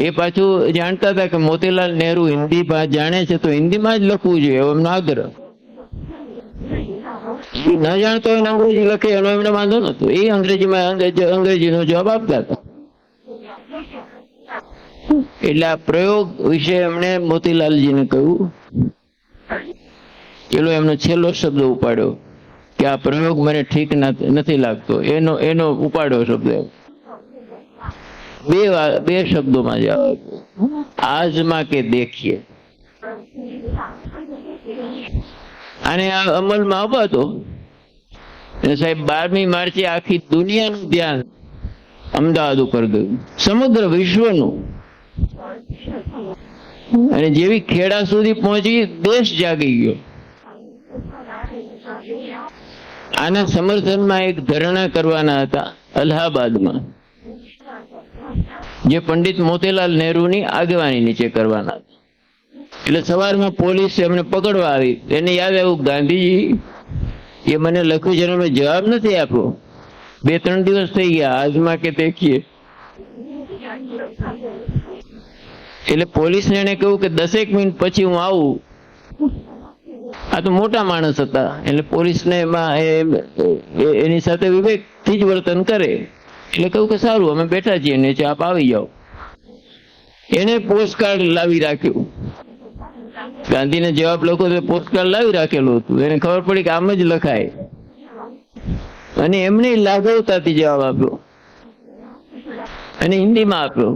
એ પાછું જાણતા હતા કે મોતીલાલ નહેરુ હિન્દી જાણે છે તો હિન્દીમાં જ લખવું જોઈએ એવો એમનો આગ્રહ. ન જાણતો હોય અંગ્રેજી લખે એનો એમને વાંધો નતો, એ અંગ્રેજીમાં અંગ્રેજીનો જવાબ આપતા હતા. એટલે આ પ્રયોગ વિશે એમણે મોતીલાલજીને કહ્યું. પેલો એમનો છેલ્લો શબ્દ ઉપાડ્યો કે આ પ્રયોગ મને ઠીક નથી લાગતો, એનો ઉપાડ્યો શબ્દ. બે શબ્દોમાં જવાબ, આજમાં કે દેખીએ. અને આ અમલમાં અપાતો. સાહેબ 12મી માર્ચે આખી દુનિયાનું ધ્યાન અમદાવાદ ઉપર ગયું, સમગ્ર વિશ્વનું. અને જેવી ખેડા સુધી પહોંચી દેશ જાગી ગયો. આના સમર્થનમાં એક ધરણા કરવાના હતા અલ્હાબાદમાં, જે પંડિત મોતીલાલ નહેરુની આગેવાની નીચે કરવાના હતા. એટલે સવારમાં પોલીસ એમને પકડવા આવી. એને યાદ આવ્યું ગાંધીજી એ મને લખ્યું છે મેં જવાબ નથી આપ્યો, 2-3 દિવસ થઈ ગયા, આજમાં કે દેખીએ. એટલે પોલીસને એને કહ્યું કે 10 મિનિટ પછી હું આવું. આ તો મોટા માણસ હતા એટલે પોલીસને એમાં એની સાથે વિવેકથી જ વર્તન કરે. એટલે કહ્યું કે સારું અમે બેઠા છીએ નીચે, આપ આવી જાઓ. એને પોસ્ટકાર્ડ લાવી રાખ્યું. ગાંધીને જવાબ લખો તો પોસ્ટકાર્ડ લાવી રાખેલું હતું. એને ખબર પડી કે આમ જ લખાય, અને એમને લાઘવતાથી જવાબ આપ્યો અને હિન્દીમાં આપ્યો,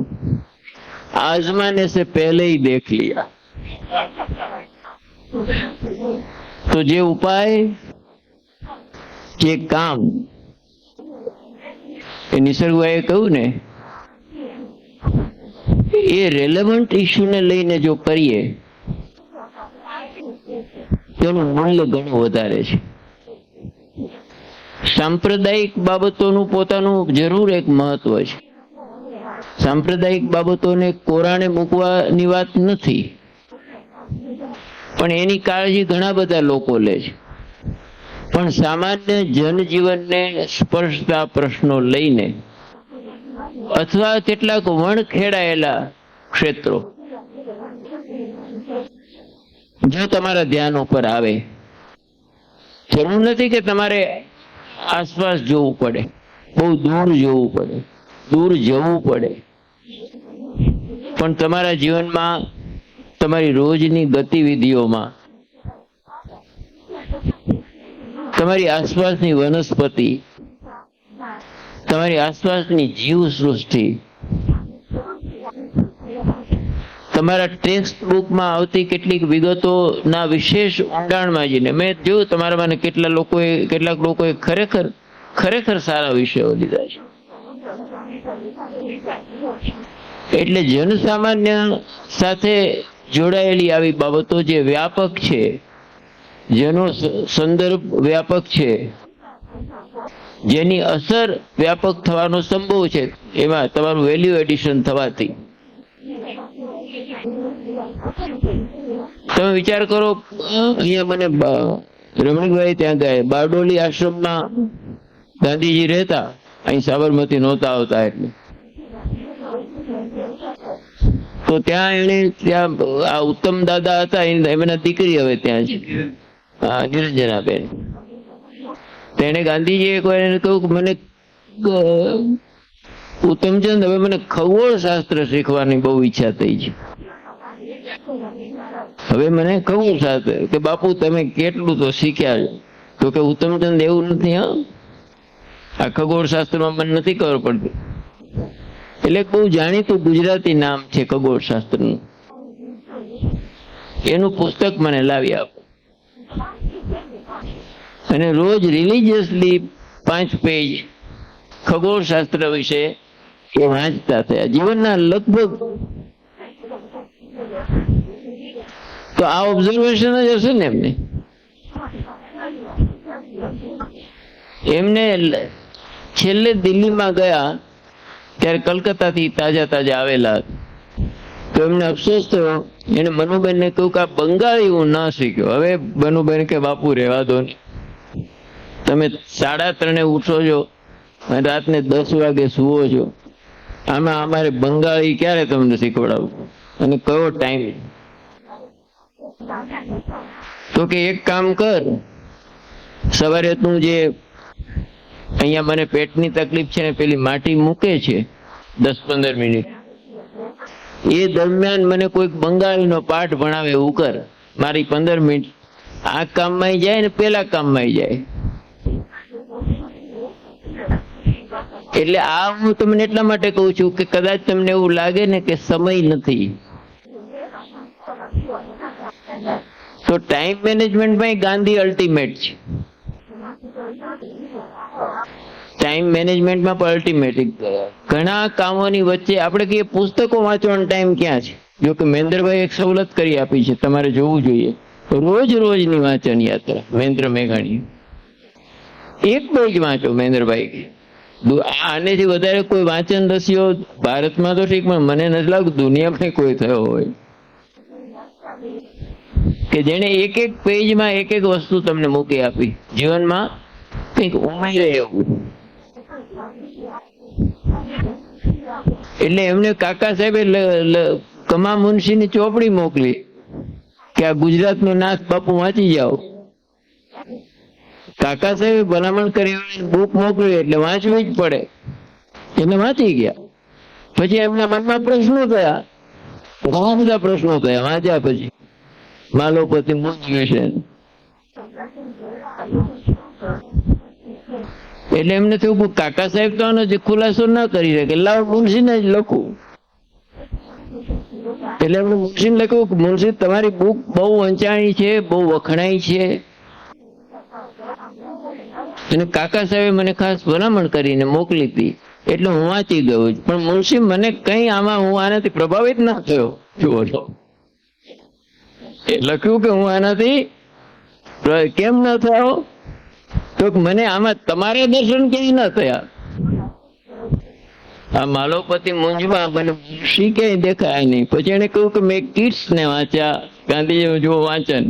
आजमाने से पहले ही देख लिया. तो जे उपाय जे काम એ નિસર્ગભાઈએ કહ્યું ને એ રેલેવન્ટ ઇસ્યુને લઈને જો કરીએ તેનું મૂલ્ય ઘણું વધારે છે. સાંપ્રદાયિક બાબતોનું પોતાનું જરૂર એક મહત્વ છે. સાંપ્રદાયિક બાબતોને કોરાણે મૂકવાની વાત નથી, પણ એની કાળજી ઘણા બધા લોકો લે છે. પણ સામાન્ય જનજીવનને સ્પર્શતા પ્રશ્નો લઈને અથવા કેટલાક વણખેડાયેલા ક્ષેત્રો જો તમારા ધ્યાન ઉપર આવે, જરૂર નથી કે તમારે આસપાસ જોવું પડે, બહુ દૂર જોવું પડે, દૂર જવું પડે, પણ તમારા જીવનમાં તમારી રોજની ગતિવિધિઓમાં તમારી આસપાસની વનસ્પતિ, તમારી આસપાસની જીવ સૃષ્ટિ, તમારા ટેક્સ્ટ બુકમાં આવતી કેટલીક વિગતોના વિશેષ ઊંડાણમાં જઈને, મેં જોયું તમારામાં કેટલાક લોકોએ ખરેખર સારા વિષયો લીધા છે. એટલે જનસામાન્ય સાથે જોડાયેલી આવી બાબતો જે વ્યાપક છે, જેનો સંદર્ભ વ્યાપક છે, જેની અસર વ્યાપક થવાનો સંભવ છે, એમાં તમારું વેલ્યુ એડિશન થવાથી તમે વિચાર કરો, અહીંયા મને રમણીકભાઈ ત્યાં ગયા બારડોલી આશ્રમમાં ગાંધીજી રહેતા, અહીં સાબરમતી નહોતા આવતા એટલે. તો ત્યાં એને ત્યાં આ ઉત્તમ દાદા હતા, એમના દીકરી હવે ત્યાં છે, નિરંજનાબેન. તેને ગાંધીજીએ એક વાર એને કહ્યું કે મને ઉત્તમચંદ, હવે મને ખગોળ શાસ્ત્ર શીખવાની બહુ ઈચ્છા થઈ છે. હવે મને ખગોળ શાસ્ત્ર, કે બાપુ તમે કેટલું તો શીખ્યા છો? તો કે ઉત્તમચંદ એવું નથી, હા, આ ખગોળ શાસ્ત્રમાં મને નથી ખબર પડતી. એટલે બહુ જાણીતું ગુજરાતી નામ છે ખગોળ શાસ્ત્રનું. એનું પુસ્તક મને લાવી આપો. અને રોજ રિલિજિયસલી 5 પેજ ખગોળ શાસ્ત્ર વિશે એ વાંચતા થયા. જીવનના લગભગ તો આ ઓબ્ઝર્વેશન જ હશે ને એમને છેલ્લે દિલ્હીમાં ગયા ત્યારે કલકત્તાથી તાજા આવેલા. તો એમને અફસોસ થયો. એને મનુબેનને કહ્યું કે આ બંગાળી હું ના શીખ્યો. હવે મનુબેન કે બાપુ રહેવા દો ને, તમે 3:30 ઉઠો છો અને રાતને 10 વાગે સુવો છો, આમાં અમારે બંગાળી ક્યારે તમને શીખવાડવું અને કયો ટાઈમ? તો કે એક કામ કર, સવારે તું જે અહીંયા મને પેટની તકલીફ છે ને પેલી માટી મૂકે છે 10-15 મિનિટ, એ દરમિયાન મને કોઈક બંગાળીનો પાઠ ભણાવે એવું કર. મારી 15 મિનિટ આ કામમાં જાય ને પેલા કામમાં જાય. એટલે આ હું તમને એટલા માટે કહું છું કે કદાચ તમને એવું લાગે ને કે સમય નથી, તો ટાઈમ મેનેજમેન્ટમાં ગાંધી અલ્ટિમેટ છે. ટાઈમ મેનેજમેન્ટમાં પણ અલ્ટિમેટ. ઘણા કામોની વચ્ચે આપણે કહીએ પુસ્તકો વાંચવાનો ટાઈમ ક્યાં છે? જો કે મહેન્દ્રભાઈ એક સવલત કરી આપી છે, તમારે જોવું જોઈએ. રોજની વાંચન યાત્રા મહેન્દ્ર મેઘાણી, 1 પેજ વાંચો મહેન્દ્રભાઈ. આનેથી વધારે કોઈ વાંચન રસ્યો ભારતમાં તો ઠીક, પણ મને નથી લાગતું દુનિયામાં કોઈ થયો હોય કે જેને 1 પેજમાં 1 વસ્તુ તમને મૂકી આપી, જીવનમાં કંઈક ઉમેરે એવું. એટલે એમને કાકા સાહેબે કમા મુનશીની ચોપડી મોકલી કે આ ગુજરાતનો નાથ બાપુ વાંચી જાઓ. કાકા સાહેબે ભલામણ કરી બુક મોકલી એટલે વાંચવી જ પડે, એટલે વાંચી ગયા. પછી એમના મનમાં પ્રશ્નો થયા, ઘણા બધા પ્રશ્નો થયા વાંચ્યા પછી. માલોપતિ મુંજ વિશે એટલે એમને થયું કાકા સાહેબ તો આનો જે ખુલાસો ના કરી શકે, લાવ મુનશીને જ લખું. એટલે એમને મુનશીને લખ્યું કે મુનશી તમારી બુક બહુ વંચાણી છે, બહુ વખણાઈ છે, અને કાકા સાહેબે મને ખાસ ભલામણ કરીને મોકલી હતી એટલે હું વાંચી ગયો. પણ મુનશી મને કઈ આમાં હું આનાથી પ્રભાવિત ના થયો. જુઓ એ લખ્યું કે હું આનાથી કેમ ન થયો? તો મને આમાં તમારા દર્શન ક્યાંય ન થયા. આ માલોપતિ મુંજમાં મને મુનશી ક્યાંય દેખાય નહીં. પછી એને કહ્યું કે મેં કિટ્સ ને વાંચ્યા, ગાંધીજી જો વાંચન,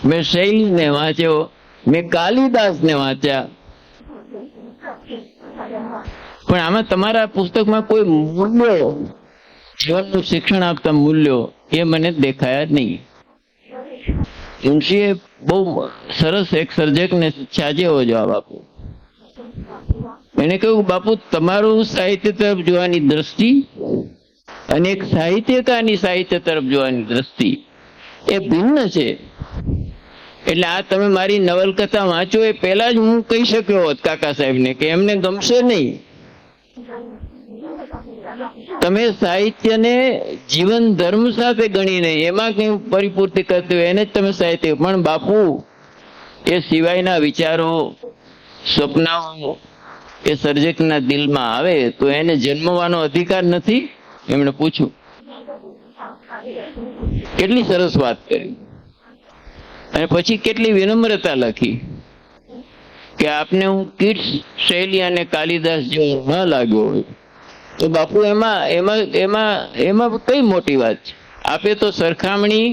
મેં શૈલી ને વાંચ્યો, મેં કાલિદાસ ને વાંચ્યા, પણ આમાં તમારા પુસ્તકમાં કોઈ મૂલ્યો, જીવનનું શિક્ષણ આપતા મૂલ્યો એ મને દેખાયા નહીં. મુનશીએ બહુ સરસ એક સર્જકને છાજેવો જવાબ આપ્યો. એને કહ્યું બાપુ તમારું સાહિત્ય તરફ જોવાની દ્રષ્ટિ અને એક સાહિત્યકારની સાહિત્ય તરફ જોવાની દ્રષ્ટિ એ ભિન્ન છે. એટલે આ તમે મારી નવલકથા વાંચો એ પહેલા જ હું કહી શક્યો હોત કાકા સાહેબને કે એમને ગમશે નહીં. તમે સાહિત્યને જીવન ધર્મ સાથે ગણીને એમાં કઈ પરિપૂર્તિ કરતી હોય એને જ તમે સાહિત્ય. પણ બાપુ એ સિવાયના વિચારો, સપનાઓ એ સર્જકના દિલમાં આવે તો એને જન્મવાનો અધિકાર નથી? એમણે પૂછ્યું. કેટલી સરસ વાત કરી. અને પછી કેટલી વિનમ્રતા લખી કે આપને હું કિટ્સ, શૈલી અને કાલિદાસ જેવો ન લાગ્યો હોય તો બાપુ એમાં એમાં એમાં એમાં કઈ મોટી વાત છે? આપે તો સરખામણી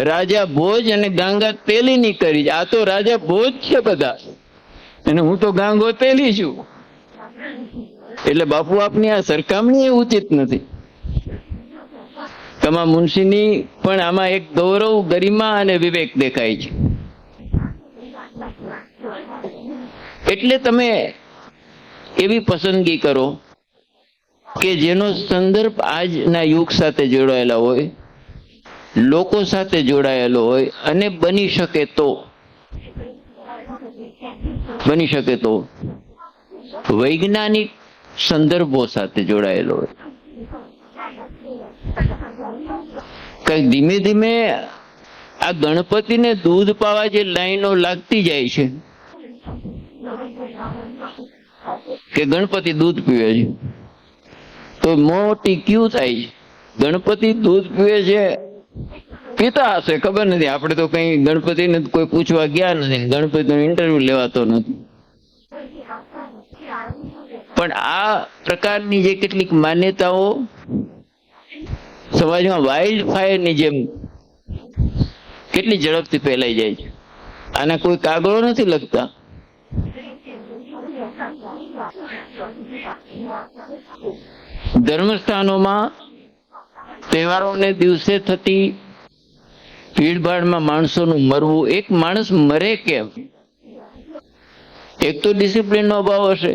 રાજા ભોજ અને ગાંગા તેલીની કરી છે. આ તો રાજા ભોજ છે બધા, અને હું તો ગાંગો તેલી છું. એટલે બાપુ આપની આ સરખામણી એ ઉચિત નથી. કમા મુનશીની પણ આમાં એક ગૌરવ, ગરિમા અને વિવેક દેખાય છે. એટલે તમે એવી પસંદગી કરો કે જેનો સંદર્ભ આજના યુગ સાથે જોડાયેલા હોય, લોકો સાથે જોડાયેલો હોય, અને બની શકે તો વૈજ્ઞાનિક સંદર્ભો સાથે જોડાયેલો હોય. કઈ ધીમે ધીમે આ ગણપતિને દૂધ પાવા જે લાઈનો લાગતી જાય છે કે ગણપતિ દૂધ પીવે છે, તો મોટી ક્યુ થાય છે. ગણપતિ દૂધ પીવે છે, પીતા હશે, ખબર નથી. આપણે તો કઈ ગણપતિને કોઈ પૂછવા ગયા નથી, ગણપતિનો ઇન્ટરવ્યુ લેવાતો નથી. પણ આ પ્રકારની જે કેટલીક માન્યતાઓ સમાજમાં વાઇલ્ડ ફાયરની જેમ કેટલી ઝડપથી ફેલાઈ જાય છે. આના કોઈ કાગળો નથી લગતા. ધર્મસ્થાનોમાં તહેવારોને દિવસે થતી ભીડભાડમાં માણસોનું મરવું, એક માણસ મરે કેમ? એક તો ડિસિપ્લિનનો અભાવ હશે,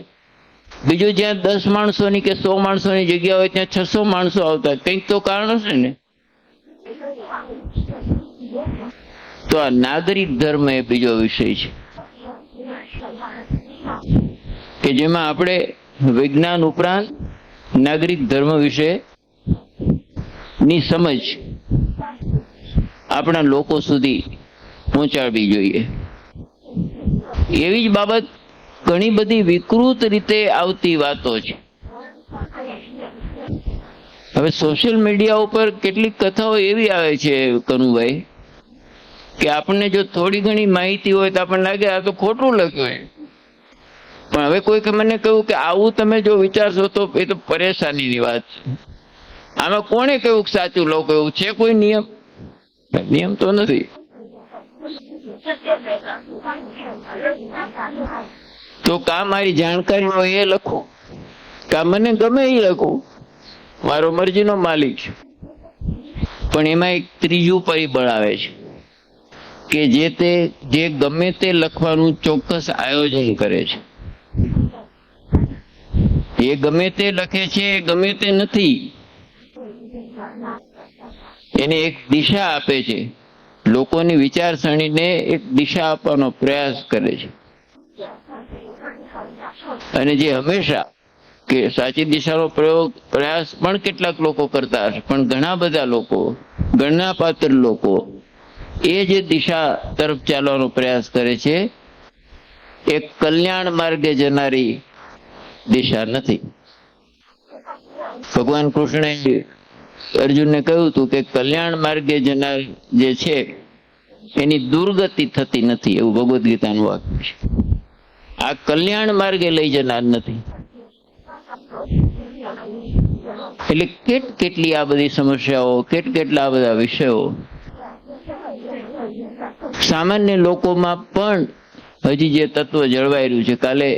બીજું જ્યાં 10 માણસોની કે 100 માણસોની જગ્યા હોય ત્યાં 600 માણસો આવતા, કંઈક તો કારણ હશે ને. તો આ નાગરિક ધર્મ એ બીજો વિષય છે કે જેમાં આપણે વિજ્ઞાન ઉપરાંત નાગરિક ધર્મ વિશે ની સમજ આપણા લોકો સુધી પહોંચાડવી જોઈએ. એવી જ બાબત ઘણી બધી વિકૃત રીતે આવતી વાતો છે. હવે સોશિયલ મીડિયા ઉપર કેટલીક કથાઓ એવી આવે છે કનુભાઈ, કે આપણને જો થોડી ઘણી માહિતી હોય તો આપણને લાગે આ તો ખોટું લખ્યું છે. પણ હવે કોઈક મને કહ્યું કે આવું તમે જો વિચારશો તો એ તો પરેશાનીની વાત છે. આમાં કોણે કહ્યું સાચું લોકો? એવું છે કોઈ નિયમ? નિયમ તો નથી. તો કા મારી જાણકારી હોય એ લખું, કા મને ગમે એ લખું, મારો મરજીનો માલિક છે. પણ એમાં એક ત્રીજું પરિબળ આવે છે કે જે ગમે તે લખવાનું ચોક્કસ આયોજન કરે છે. એ ગમે તે લખે છે, એ ગમે તે નથી, એને એક દિશા આપે છે. લોકોની વિચારસરણીને એક દિશા આપવાનો પ્રયાસ કરે છે. અને જે હંમેશા કે સાચી દિશાનો પ્રયાસ પણ કેટલાક લોકો કરતા હશે, પણ ઘણા બધા લોકો, ગણનાપાત્ર લોકો એ જે દિશા તરફ ચાલવાનો પ્રયાસ કરે છે એ કલ્યાણ માર્ગે જનારી દિશા નથી. ભગવાન કૃષ્ણએ અર્જુનને કહ્યું હતું કે કલ્યાણ માર્ગે જનાર જે છે એની દુર્ગતિ થતી નથી, એવું ભગવદ્ ગીતાનું વાક્ય છે. આ કલ્યાણ માર્ગે લઈ જનાર નથી. એટલે કેટલી આ બધી સમસ્યાઓ, કેટલા બધા વિષયો સામાન્ય લોકોમાં પણ હજી જે તત્વ જળવાઈ રહ્યું છે. કાલે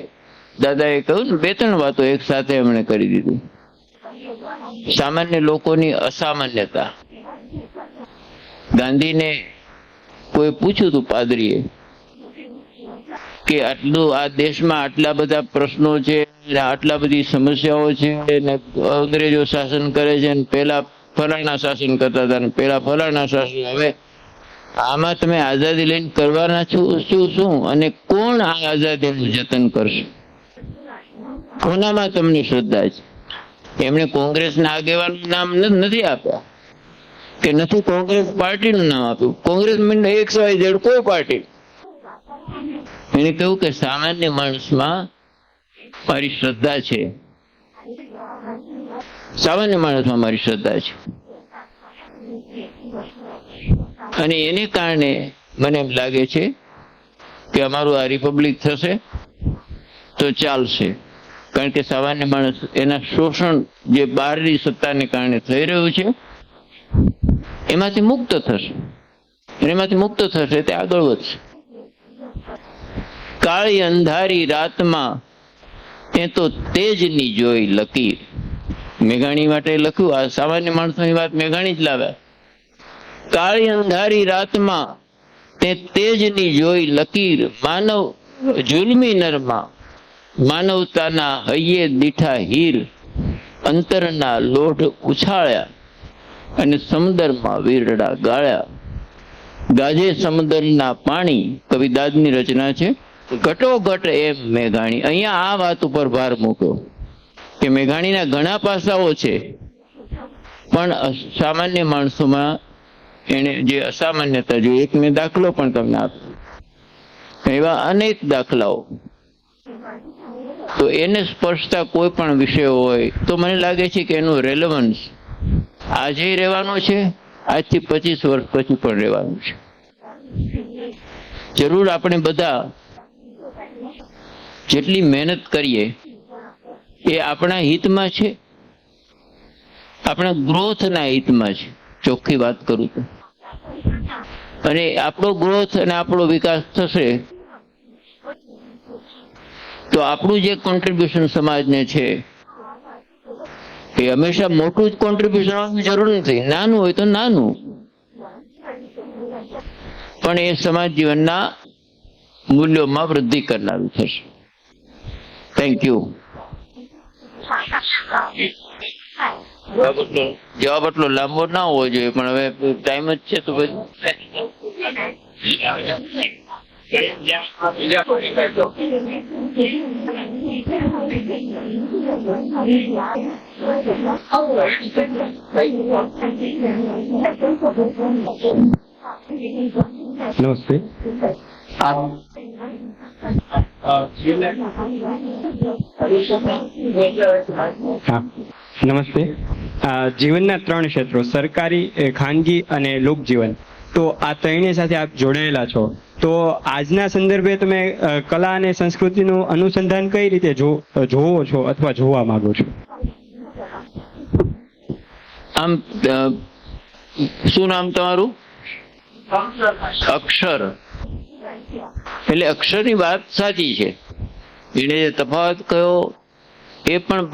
દાદાએ કહ્યું ને, 2-3 વાતો એક સાથે એમણે કરી દીધી. સામાન્ય લોકોની અસામાન્યતા. ગાંધીને કોઈ પૂછ્યું હતું પાદરીએ કે આટલું આ દેશમાં આટલા બધા પ્રશ્નો છે, આટલા બધી સમસ્યાઓ છે, ને અંગ્રેજો શાસન કરે છે, ને પેલા ફલાણા શાસન કરતા હતા, ને પેલા ફલાણા શાસન, હવે આમાં તમે આઝાદી લઈને કરવાના છો શું? અને કોણ આ આઝાદીનું જતન કરશે? કોનામાં તમને શ્રદ્ધા છે? એમણે કોંગ્રેસના આગેવાનનું નામ નથી આપ્યા, કે નથી કોંગ્રેસ પાર્ટીનું નામ આપ્યું. કોંગ્રેસ XYZ કોઈ પાર્ટી. એને કહ્યું કે સામાન્ય માણસમાં મારી શ્રદ્ધા છે, સામાન્ય માણસમાં મારી શ્રદ્ધા છે. અને એને કારણે મને એમ લાગે છે કે અમારું આ રિપબ્લિક થશે તો ચાલશે. કારણ કે સામાન્ય માણસ એના શોષણ જે બહારની સત્તાને કારણે થઈ રહ્યું છે એમાંથી મુક્ત થશે, અને એમાંથી મુક્ત થશે તે આગળ વધશે. કાળી અંધારી રાતમાં તે તો તેજની જોઈ લકીર. મેઘાણી માટે લખ્યું, આ સામાન્ય માણસોની વાત મેઘાણી જ લાવ્યા. કાળી અંધારી રાતમાં તે તેજની જોઈ લકીર, માનવ જુલ્મી નરમાં માનવતાના હૈયે દીઠા હીર, અંતરના લોઢ ઉછાળ્યા અને સમુદરમાં વીરડા ગાળ્યા. ગાજે સમુદરના પાણી કવિદાદની રચના છે. ઘટોઘટ એમ મેઘાણી. અહીંયા આ વાત ઉપર ભાર મૂક્યો કે મેઘાણીના ઘણા પાસાઓ છે, પણ સામાન્ય માણસોમાં એને જે અસામાન્યતા જોઈએ, એક મેં દાખલો પણ તમને આપ્યો, એવા અનેક દાખલાઓ. તો એને સ્પર્શતા કોઈ પણ વિષય હોય તો મને લાગે છે કે એનું રેલેવન્સ આજે રહેવાનું છે, આજથી 25 વર્ષ પછી પણ રહેવાનું છે. જરૂર આપણે બધા જેટલી મહેનત કરીએ એ આપણા હિતમાં છે, આપણા ગ્રોથના હિતમાં છે, ચોખ્ખી વાત કરું તો. અને આપણો ગ્રોથ અને આપણો વિકાસ થશે તો આપણું જે કોન્ટ્રીબ્યુશન સમાજને છે એ હંમેશા મોટું જ કોન્ટ્રીબ્યુશન હોવાની જરૂર નથી, નાનું હોય તો નાનું, પણ એ સમાજ જીવનના મૂલ્યોમાં વૃદ્ધિ કરનારું થશે. Thank you. જવાબ એટલો લાંબો ના હોવો જોઈએ, પણ હવે ટાઈમ જ છે તો નમસ્તે. નમસ્તે. જીવનના 3 ક્ષેત્રો, સરકારી, ખાનગી અને લોકજીવન, તો આ ત્રણેય સાથે આપ જોડાયેલા છો, તો આજના સંદર્ભે તમે કલા અને સંસ્કૃતિનું અનુસંધાન કઈ રીતે જોવો છો અથવા જોવા માંગો છો? આમ શું નામ તમારું? અક્ષર. એટલે અક્ષરની વાત સાચી છે, એને જે તફાવત કયો એ પણ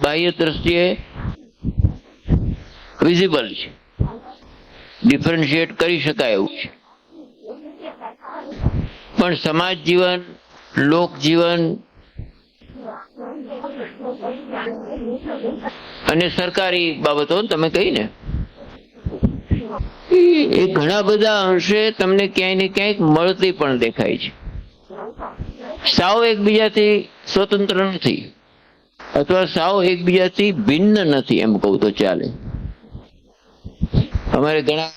બાહ્ય દ્રષ્ટિએ વિઝિબલ છે, ડિફરન્શિએટ કરી શકાય એવું છે. પણ સમાજ જીવન, લોક જીવન અને સરકારી બાબતો તમે કહી ને, એ ઘણા બધા અંશે તમને ક્યાંય ને ક્યાંક મળતી પણ દેખાય છે. સાવ એકબીજાથી સ્વતંત્ર નથી, અથવા સાવ એકબીજાથી ભિન્ન નથી, એમ કહું તો ચાલે. અમારે ઘણા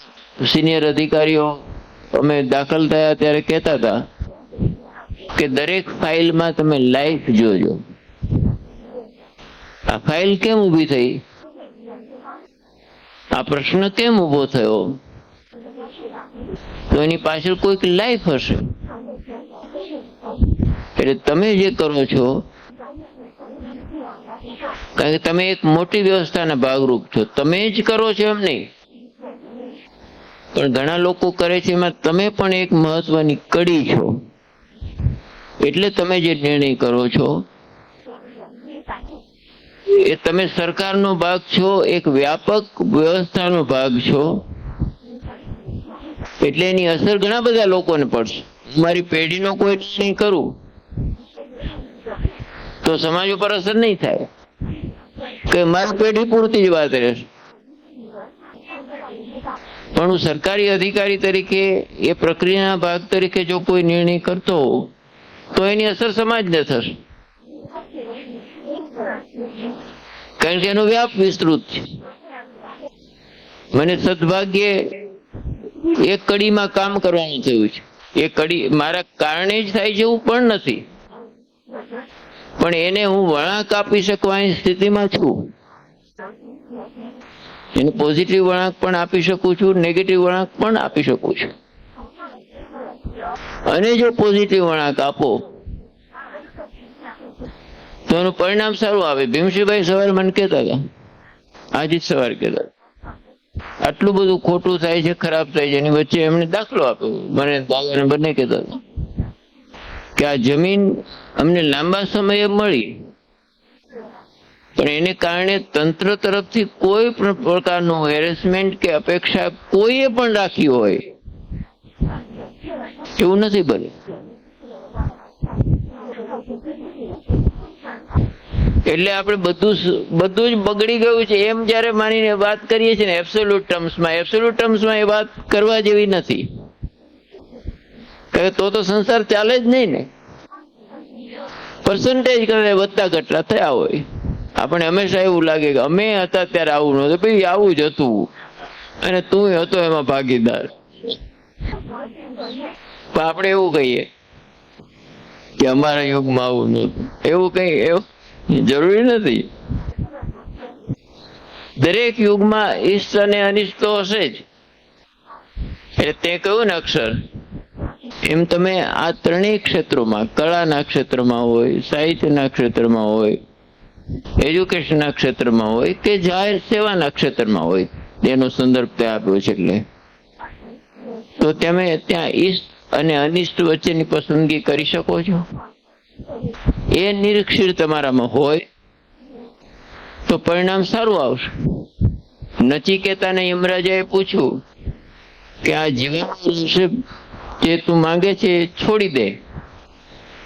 સિનિયર અધિકારીઓ અમે દાખલ થયા ત્યારે કહેતા હતા કે દરેક ફાઇલમાં તમે લાઈફ જોજો. આ ફાઇલ કેમ ઊભી થઈ, આ પ્રશ્ન કેમ ઊભો થયો, તો એની પાછળ કોઈક લાઈફ હશે. એટલે તમે જે કરો છો, કારણ કે તમે એક મોટી વ્યવસ્થાના ભાગરૂપ છો, તમે જ કરો છો એમ નહીં, પણ ઘણા લોકો કરે છે, એમાં તમે પણ એક મહત્વની કડી છો. એટલે તમે જે નિર્ણય કરો છો એ તમે સરકારનો ભાગ છો, એક વ્યાપક વ્યવસ્થાનો ભાગ છો, એટલે એની અસર ઘણા બધા લોકોને પડશે. મારી પેઢીનો કોઈ નિર્ણય કરું તો સમાજ ઉપર અસર નહીં થાય, કે મારી પેઢી પૂરતી જ વાત રહેશે. પણ હું સરકારી અધિકારી તરીકે, એ પ્રક્રિયાના ભાગ તરીકે જો કોઈ નિર્ણય કરતો હોઉં તો એની અસર સમાજને થશે, કારણ કે એનો વ્યાપ વિસ્તૃત છે. મને સદભાગ્યે એક કડીમાં કામ કરવાનું થયું છે. એ કડી મારા કારણે જ થાય છે એવું પણ નથી, પણ એને હું વળાંક આપી શકવાની સ્થિતિમાં છું. એને પોઝિટિવ વળાંક પણ આપી શકું છું, નેગેટિવ વળાંક પણ આપી શકું છું. અને જો પોઝિટિવ વળાંક આપો તો એનું પરિણામ સારું આવે. ભીમસિંહભાઈ સવારે મને કહેતા હતા, આજે જ સવારે કહેતા હતા, આટલું બધું ખોટું થાય છે, ખરાબ થાય છે, એની વચ્ચે એમણે દાખલો આપ્યો. મને દાદાને બંને કહેતા હતા કે આ જમીન અમને લાંબા સમયે મળી, પણ એને કારણે તંત્ર તરફથી કોઈ પણ પ્રકારનું હેરેસમેન્ટ કે અપેક્ષા કોઈએ પણ રાખી હોય એવું નથી બન્યું. એટલે આપણે બધું જ બગડી ગયું છે એમ જયારે માનીને વાત કરીએ છીએ ને એબ્સોલ્યુટ ટર્મ્સમાં એ વાત કરવા જેવી નથી. તો સંસાર ચાલે જ નહીં ને. પર્સન્ટેજ કરે વધતા ઘટલા થયા હોય. આપણે હંમેશા એવું લાગે કે અમે હતા ત્યારે આવું નહોતું, ભાઈ આવું જ હતું અને તું હતો એમાં ભાગીદાર. પણ આપણે એવું કહીએ કે અમારા યુગમાં આવું નહોતું. એવું કઈ એવું જરૂરી નથી. દરેક યુગમાં ઈષ્ટ અને અનિષ્ટ તો હશે જ. એટલે તે કહ્યું ને અક્ષર, એમ તમે આ ત્રણેય ક્ષેત્રોમાં, કળાના ક્ષેત્રમાં હોય, સાહિત્યના ક્ષેત્રમાં હોય, એજ્યુકેશનના ક્ષેત્રમાં હોય કે જાહેર સેવાના ક્ષેત્રમાં હોય, એનો સંદર્ભ ત્યાં આપ્યો છે. એટલે તો તમે ત્યાં ઈષ્ટ અને અનિષ્ટ વચ્ચેની પસંદગી કરી શકો છો. એ નિરીક્ષિત તમારામાં હોય તો પરિણામ સારું આવશે. નચિકેતાને યમરાજાએ પૂછ્યું કે આ જીવન જે તું માંગે છે એ છોડી દે,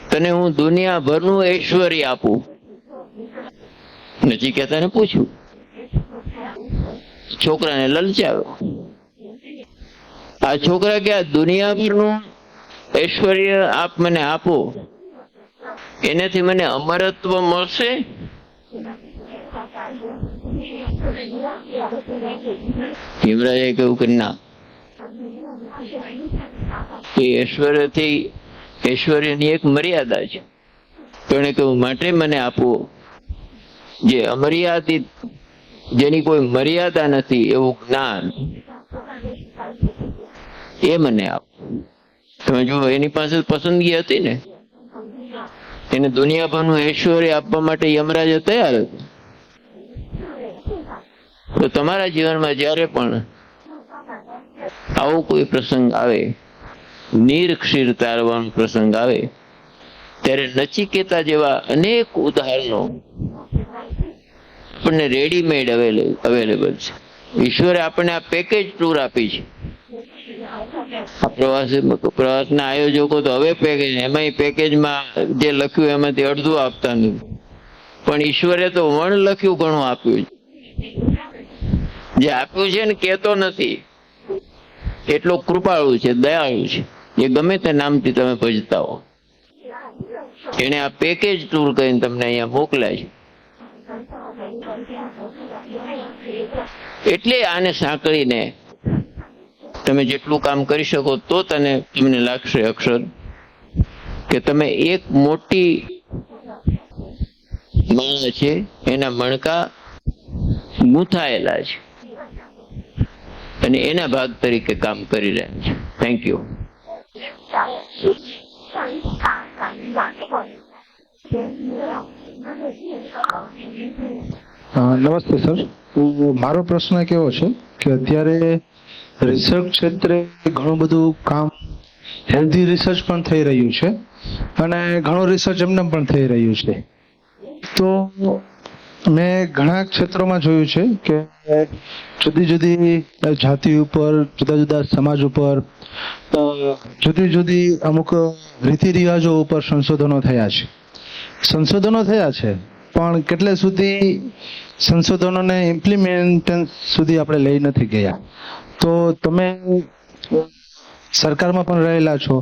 તને હું દુનિયાભરનું ઐશ્વર્ય આપું. નચિકેતાને પૂછ્યું, છોકરાને લલચાવ્યો. આ છોકરા કે આ દુનિયાભરનું ઐશ્વર્ય આપ મને આપો, એનાથી મને અમરત્વ મળશે? યમરાજે કહ્યું કે ના, એ ઐશ્વર્યની એક મર્યાદા છે. તો એને કહ્યું માટે મને આપો જે અમર્યાદિત, જેની કોઈ મર્યાદા નથી એવું જ્ઞાન, એ મને આપો. તમે જો એની પાસે પસંદગી હતી ને, એને દુનિયાભરનું ઐશ્વર્ય આપવા માટે યમરાજ તૈયાર હતો. તો તમારા જીવનમાં જ્યારે પણ આવો કોઈ પ્રસંગ આવે, નિરક્ષીર તારવાનો પ્રસંગ આવે, ત્યારે નચિકેતા જેવા અનેક ઉદાહરણો આપણને રેડીમેડ અવેલેબલ છે. ઈશ્વરે આપણને આ પેકેજ ટૂર આપી છે. આ પ્રવાસના આયોજકો તો હવે પેકેજ, એમાંય પેકેજમાં જે લખ્યું એમાંથી અડધું આપતા નથી, પણ ઈશ્વરે તો વણ લખ્યું ઘણું આપ્યું છે. જે આપ્યું છે ને કહેતો નથી, એટલો કૃપાળુ છે, દયાળુ છે. એ ગમે તે નામથી તમે ભજતા હો, એને આ પેકેજ ટૂર કરીને તમને અહીંયા મોકલ્યા છે. એટલે આને સાંકળીને તમે જેટલું કામ કરી શકો તો તમને લાગશે અક્ષર કે તમે એક મોટી માળા છે એના મણકા ગૂંથાયેલા છે અને એના ભાગ તરીકે કામ કરી રહ્યા છે. Thank you. નમસ્તે સર. મારો પ્રશ્ન કેવો છે કે અત્યારે રિસર્ચ ક્ષેત્રે ઘણું બધું કામ, હેલ્ધી રિસર્ચ પણ થઈ રહ્યું છે અને ઘણું રિસર્ચ એમને પણ થઈ રહ્યું છે. તો મેં ઘણા ક્ષેત્રોમાં જોયું છે કે જુદી જુદી જાતિ ઉપર, જુદા જુદા સમાજ ઉપર, જુદી જુદી અમુક રીતિ રિવાજો ઉપર સંશોધનો થયા છે. પણ કેટલે સુધી સંશોધનોને ઇમ્પ્લિમેન્ટ સુધી આપણે લઈ નથી ગયા. તો તમે સરકારમાં પણ રહેલા છો,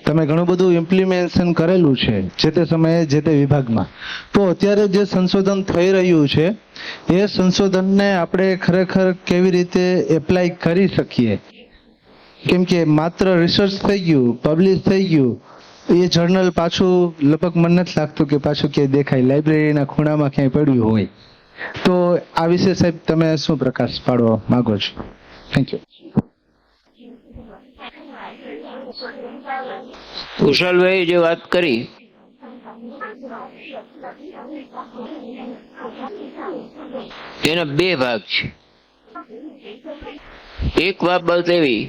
તમે ઘણું બધું ઇમ્પ્લિમેશન કરેલું છે જે તે સમયે જે તે વિભાગમાં. તો અત્યારે જે સંશોધન થઈ રહ્યું છે એ સંશોધનને આપણે ખરેખર કેવી રીતે એપ્લાય કરી શકીએ? કેમ કે માત્ર રિસર્ચ થઈ ગયું, પબ્લિશ થઈ ગયું, એ જર્નલ પાછું લગભગ મને નથી લાગતું કે પાછું ક્યાંય દેખાય, લાઇબ્રેરીના ખૂણામાં ક્યાંય પડ્યું હોય. તો આ વિશે સાહેબ તમે શું પ્રકાશ પાડવા માંગો છો? Thank you. કુશલભાઈ જે વાત કરી એના બે ભાગ છે. એક બાબત એવી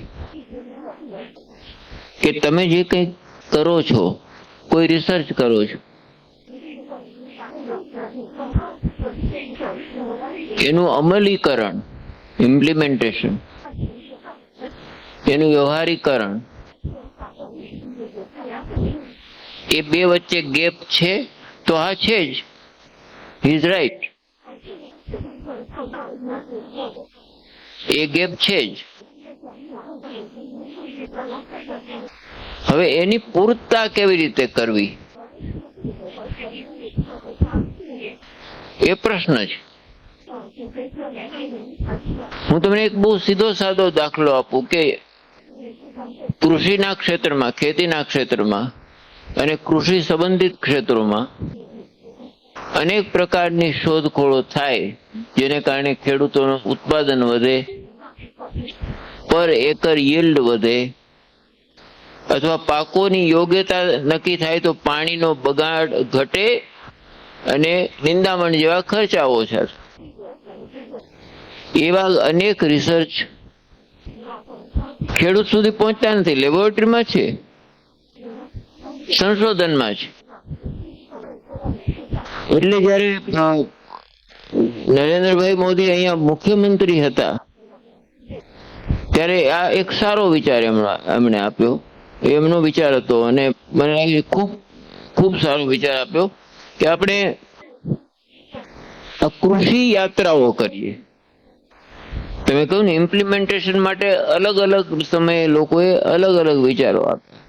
કે તમે જે કંઈ કરો છો, કોઈ રિસર્ચ કરો છો, એનું અમલીકરણ, ઇમ્પ્લિમેન્ટેશન, એનું વ્યવહારીકરણ, એ બે વચ્ચે ગેપ છે. તો આ છે જ, he is right, A gap છે જ. હવે એની પૂર્તતા કેવી રીતે કરવી એ પ્રશ્ન છે. હું તમને એક બહુ સીધો સાદો દાખલો આપું કે કૃષિના ક્ષેત્રમાં, ખેતીના ક્ષેત્રમાં અને કૃષિ સંબંધિત ક્ષેત્રોમાં અનેક પ્રકારની શોધખોળો થાય, જેને કારણે ખેડૂતોનું ઉત્પાદન વધે, પર એકર yield વધે, અથવા પાકોની યોગ્યતા નક્કી થાય તો પાણીનો બગાડ ઘટે અને નિંદામણ જેવા ખર્ચા ઓછા. એવા અનેક રિસર્ચ ખેડૂત સુધી પહોંચતા નથી. લેબોરેટરીમાં છે, સંશોધનમાં છે. એટલે જયારે નરેન્દ્રભાઈ મોદી અહીંયા મુખ્યમંત્રી હતા ત્યારે આ એક સારો વિચાર એમણે આપ્યો. એમનો વિચાર હતો અને મને લાગે ખૂબ ખૂબ સારો વિચાર આપ્યો કે આપણે કૃષિ યાત્રાઓ કરીએ. તમે કહ્યું ને, ઇમ્પ્લિમેન્ટેશન માટે અલગ અલગ સમયે લોકોએ અલગ અલગ વિચારો આપ્યા.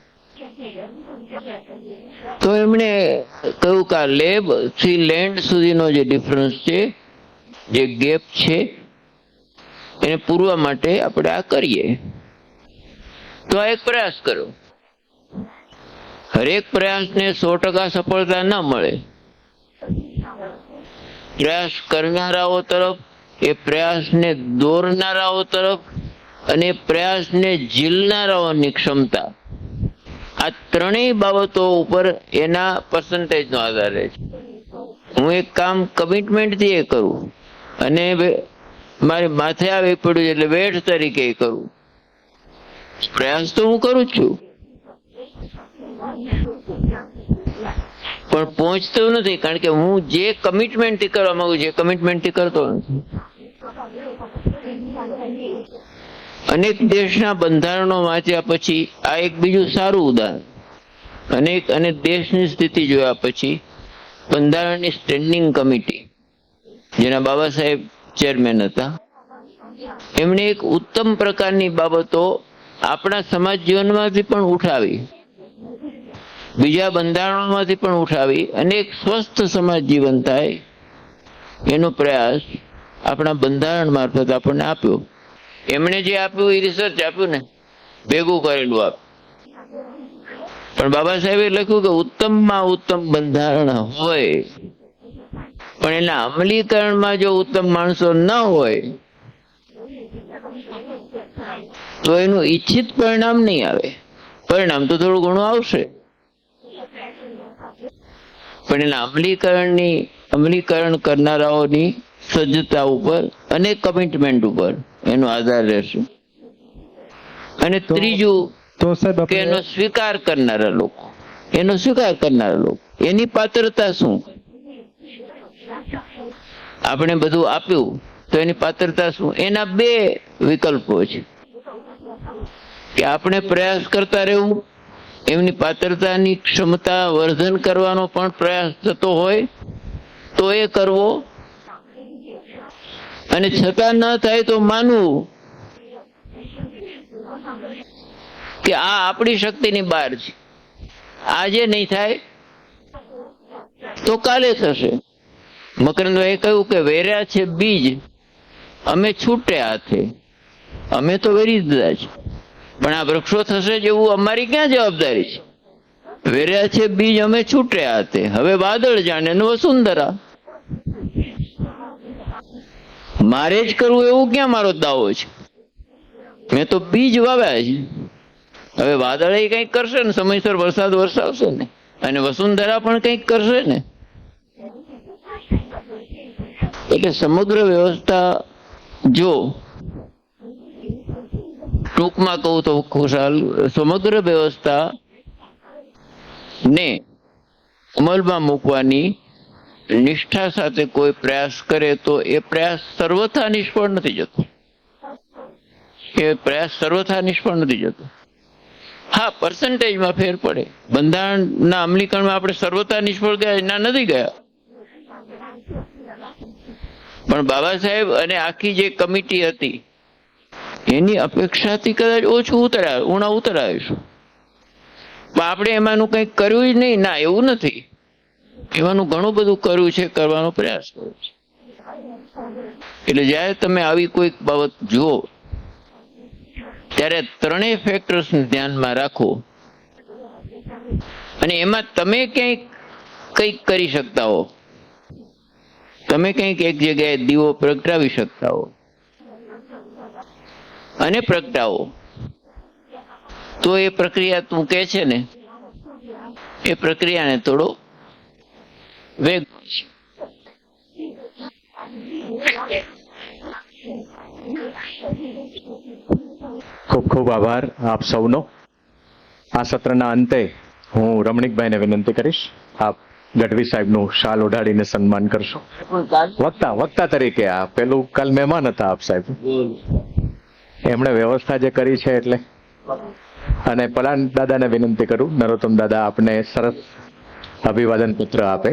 તો એમણે કહ્યું કે આ લેબ થી લેન્ડ સુધીનો જે ડિફરન્સ છે, જે ગેપ છે, એને પૂરવા માટે આપણે આ કરીએ. તો આ એક પ્રયાસ કર્યો. હરેક પ્રયાસને 100% સફળતા ન મળે. પ્રયાસ કરનારાઓ તરફ, એ પ્રયાસને દોરનારાઓ તરફ અને પ્રયાસને ઝીલનારાઓની ક્ષમતા, આ ત્રણેય બાબતો ઉપર એના પર્સન્ટેજનો આધાર રહે છે. હું એક કામ કમિટમેન્ટથી એ કરું અને મારી માથે આવી પડ્યું એટલે વેઠ તરીકે કરું. પ્રયાસ તો હું કરું જ છું, પણ પહોંચતો નથી, કારણ કે હું જે કમિટમેન્ટથી કરવા માંગુ છું એ કમિટમેન્ટથી કરતો નથી. અનેક દેશના બંધારણો વાંચ્યા પછી આ એક બીજું સારું ઉદાહરણ. અને દેશની સ્થિતિ જોયા પછી બંધારણની સ્ટેન્ડિંગ કમિટી, જેના બાબા સાહેબ ચેરમેન હતા, એમણે એક ઉત્તમ પ્રકારની બાબતો આપણા સમાજ જીવનમાંથી પણ ઉઠાવી, બીજા બંધારણોમાંથી પણ ઉઠાવી અને એક સ્વસ્થ સમાજ જીવન થાય એનો પ્રયાસ આપણા બંધારણ મારફત આપણને આપ્યો. એમણે જે આપ્યું એ રિસર્ચ આપ્યું ને, ભેગું કરેલું આપ્યું. પણ બાબા સાહેબે લખ્યું કે ઉત્તમમાં ઉત્તમ બંધારણ હોય, પણ એના અમલીકરણમાં જો ઉત્તમ માણસો ન હોય તો એનું ઈચ્છિત પરિણામ નહીં આવે. પરિણામ તો થોડું ઘણું આવશે, પણ એના અમલીકરણ કરનારાઓની સજ્જતા ઉપર અને કમિટમેન્ટ ઉપર એનો આધાર રહેશે. અને ત્રીજું તો સાહેબ કે એનો સ્વીકાર કરનારા લોકો, એની પાત્રતા શું. આપણે બધું આપ્યું તો એની પાત્રતા શું. એના બે વિકલ્પો છે કે આપણે પ્રયાસ કરતા રહેવું, એમની પાત્રતાની ક્ષમતા વર્ધન કરવાનો પણ પ્રયાસ થતો હોય તો એ કરવો, અને છતાં ન થાય તો માનવું કે આ આપણી શક્તિની બહાર છે. આજે નહીં થાય તો કાલે થશે. મકરંદભાઈએ કહ્યું કે વેર્યા છે બીજ અમે છૂટે હાથે, અમે તો વેરી દીધા છે, પણ આ વૃક્ષો થશે જેવું અમારી ક્યાં જવાબદારી છે. વેર્યા છે બીજ અમે છૂટે હાથે, હવે વાદળ જાણે ને વસુંધરા. મારે જ કરવું એવું ક્યાં મારો દાવો છે. મેં તો બીજ વાવ્યા છે, હવે વાદળ એ કંઈક કરશે ને, સમયસર વરસાદ વરસાવશે ને. અને વસુંધરા પણ કંઈક કરશે ને. એટલે સમગ્ર વ્યવસ્થા જો ટૂંકમાં કહું તો ખુશાલ, સમગ્ર વ્યવસ્થા ને અમલમાં મૂકવાની નિષ્ઠા સાથે કોઈ પ્રયાસ કરે તો એ પ્રયાસ સર્વથા નિષ્ફળ નથી જતો. એ પ્રયાસ સર્વથા નિષ્ફળ નથી જતો. હા, પર્સન્ટેજમાં ફેર પડે. બંધારણના અમલીકરણમાં આપણે સર્વથા નિષ્ફળ ગયા ના નથી ગયા, પણ બાબા સાહેબ અને આખી જે કમિટી હતી એની અપેક્ષાથી કદાચ ઓછું ઉતરાવીશું, પણ આપણે એમાંનું કંઈક કર્યું જ નહીં. ના, એવું નથી. એવાનું ઘણું બધું કર્યું છે, કરવાનો પ્રયાસ કર્યો છે. એટલે જ્યારે તમે આવી કોઈક બાબત જુઓ ત્યારે ત્રણેય ફેક્ટર્સને ધ્યાનમાં રાખો અને એમાં તમે કંઈક કરી શકતા હો, તમે કંઈક એક જગ્યાએ દીવો પ્રગટાવી શકતા હો અને પ્રગટાવો, તો એ પ્રક્રિયા તું કહે છે ને, એ પ્રક્રિયાને થોડો વેગ ખૂબ ખૂબ આભાર આપ સૌનો. આ સત્રના અંતે હું રમણીકભાઈને વિનંતી કરીશ, આપ ગઢવી સાહેબનું શાલ ઓઢાડીને સન્માન કરશો. વક્તા તરીકે આ પેલું કાલ મહેમાન હતા આપ સાહેબ, એમણે વ્યવસ્થા જે કરી છે એટલે. અને પલાન દાદાને વિનંતી કરું, નરોત્તમ દાદા આપને સરસ અભિવાદન પત્ર આપે.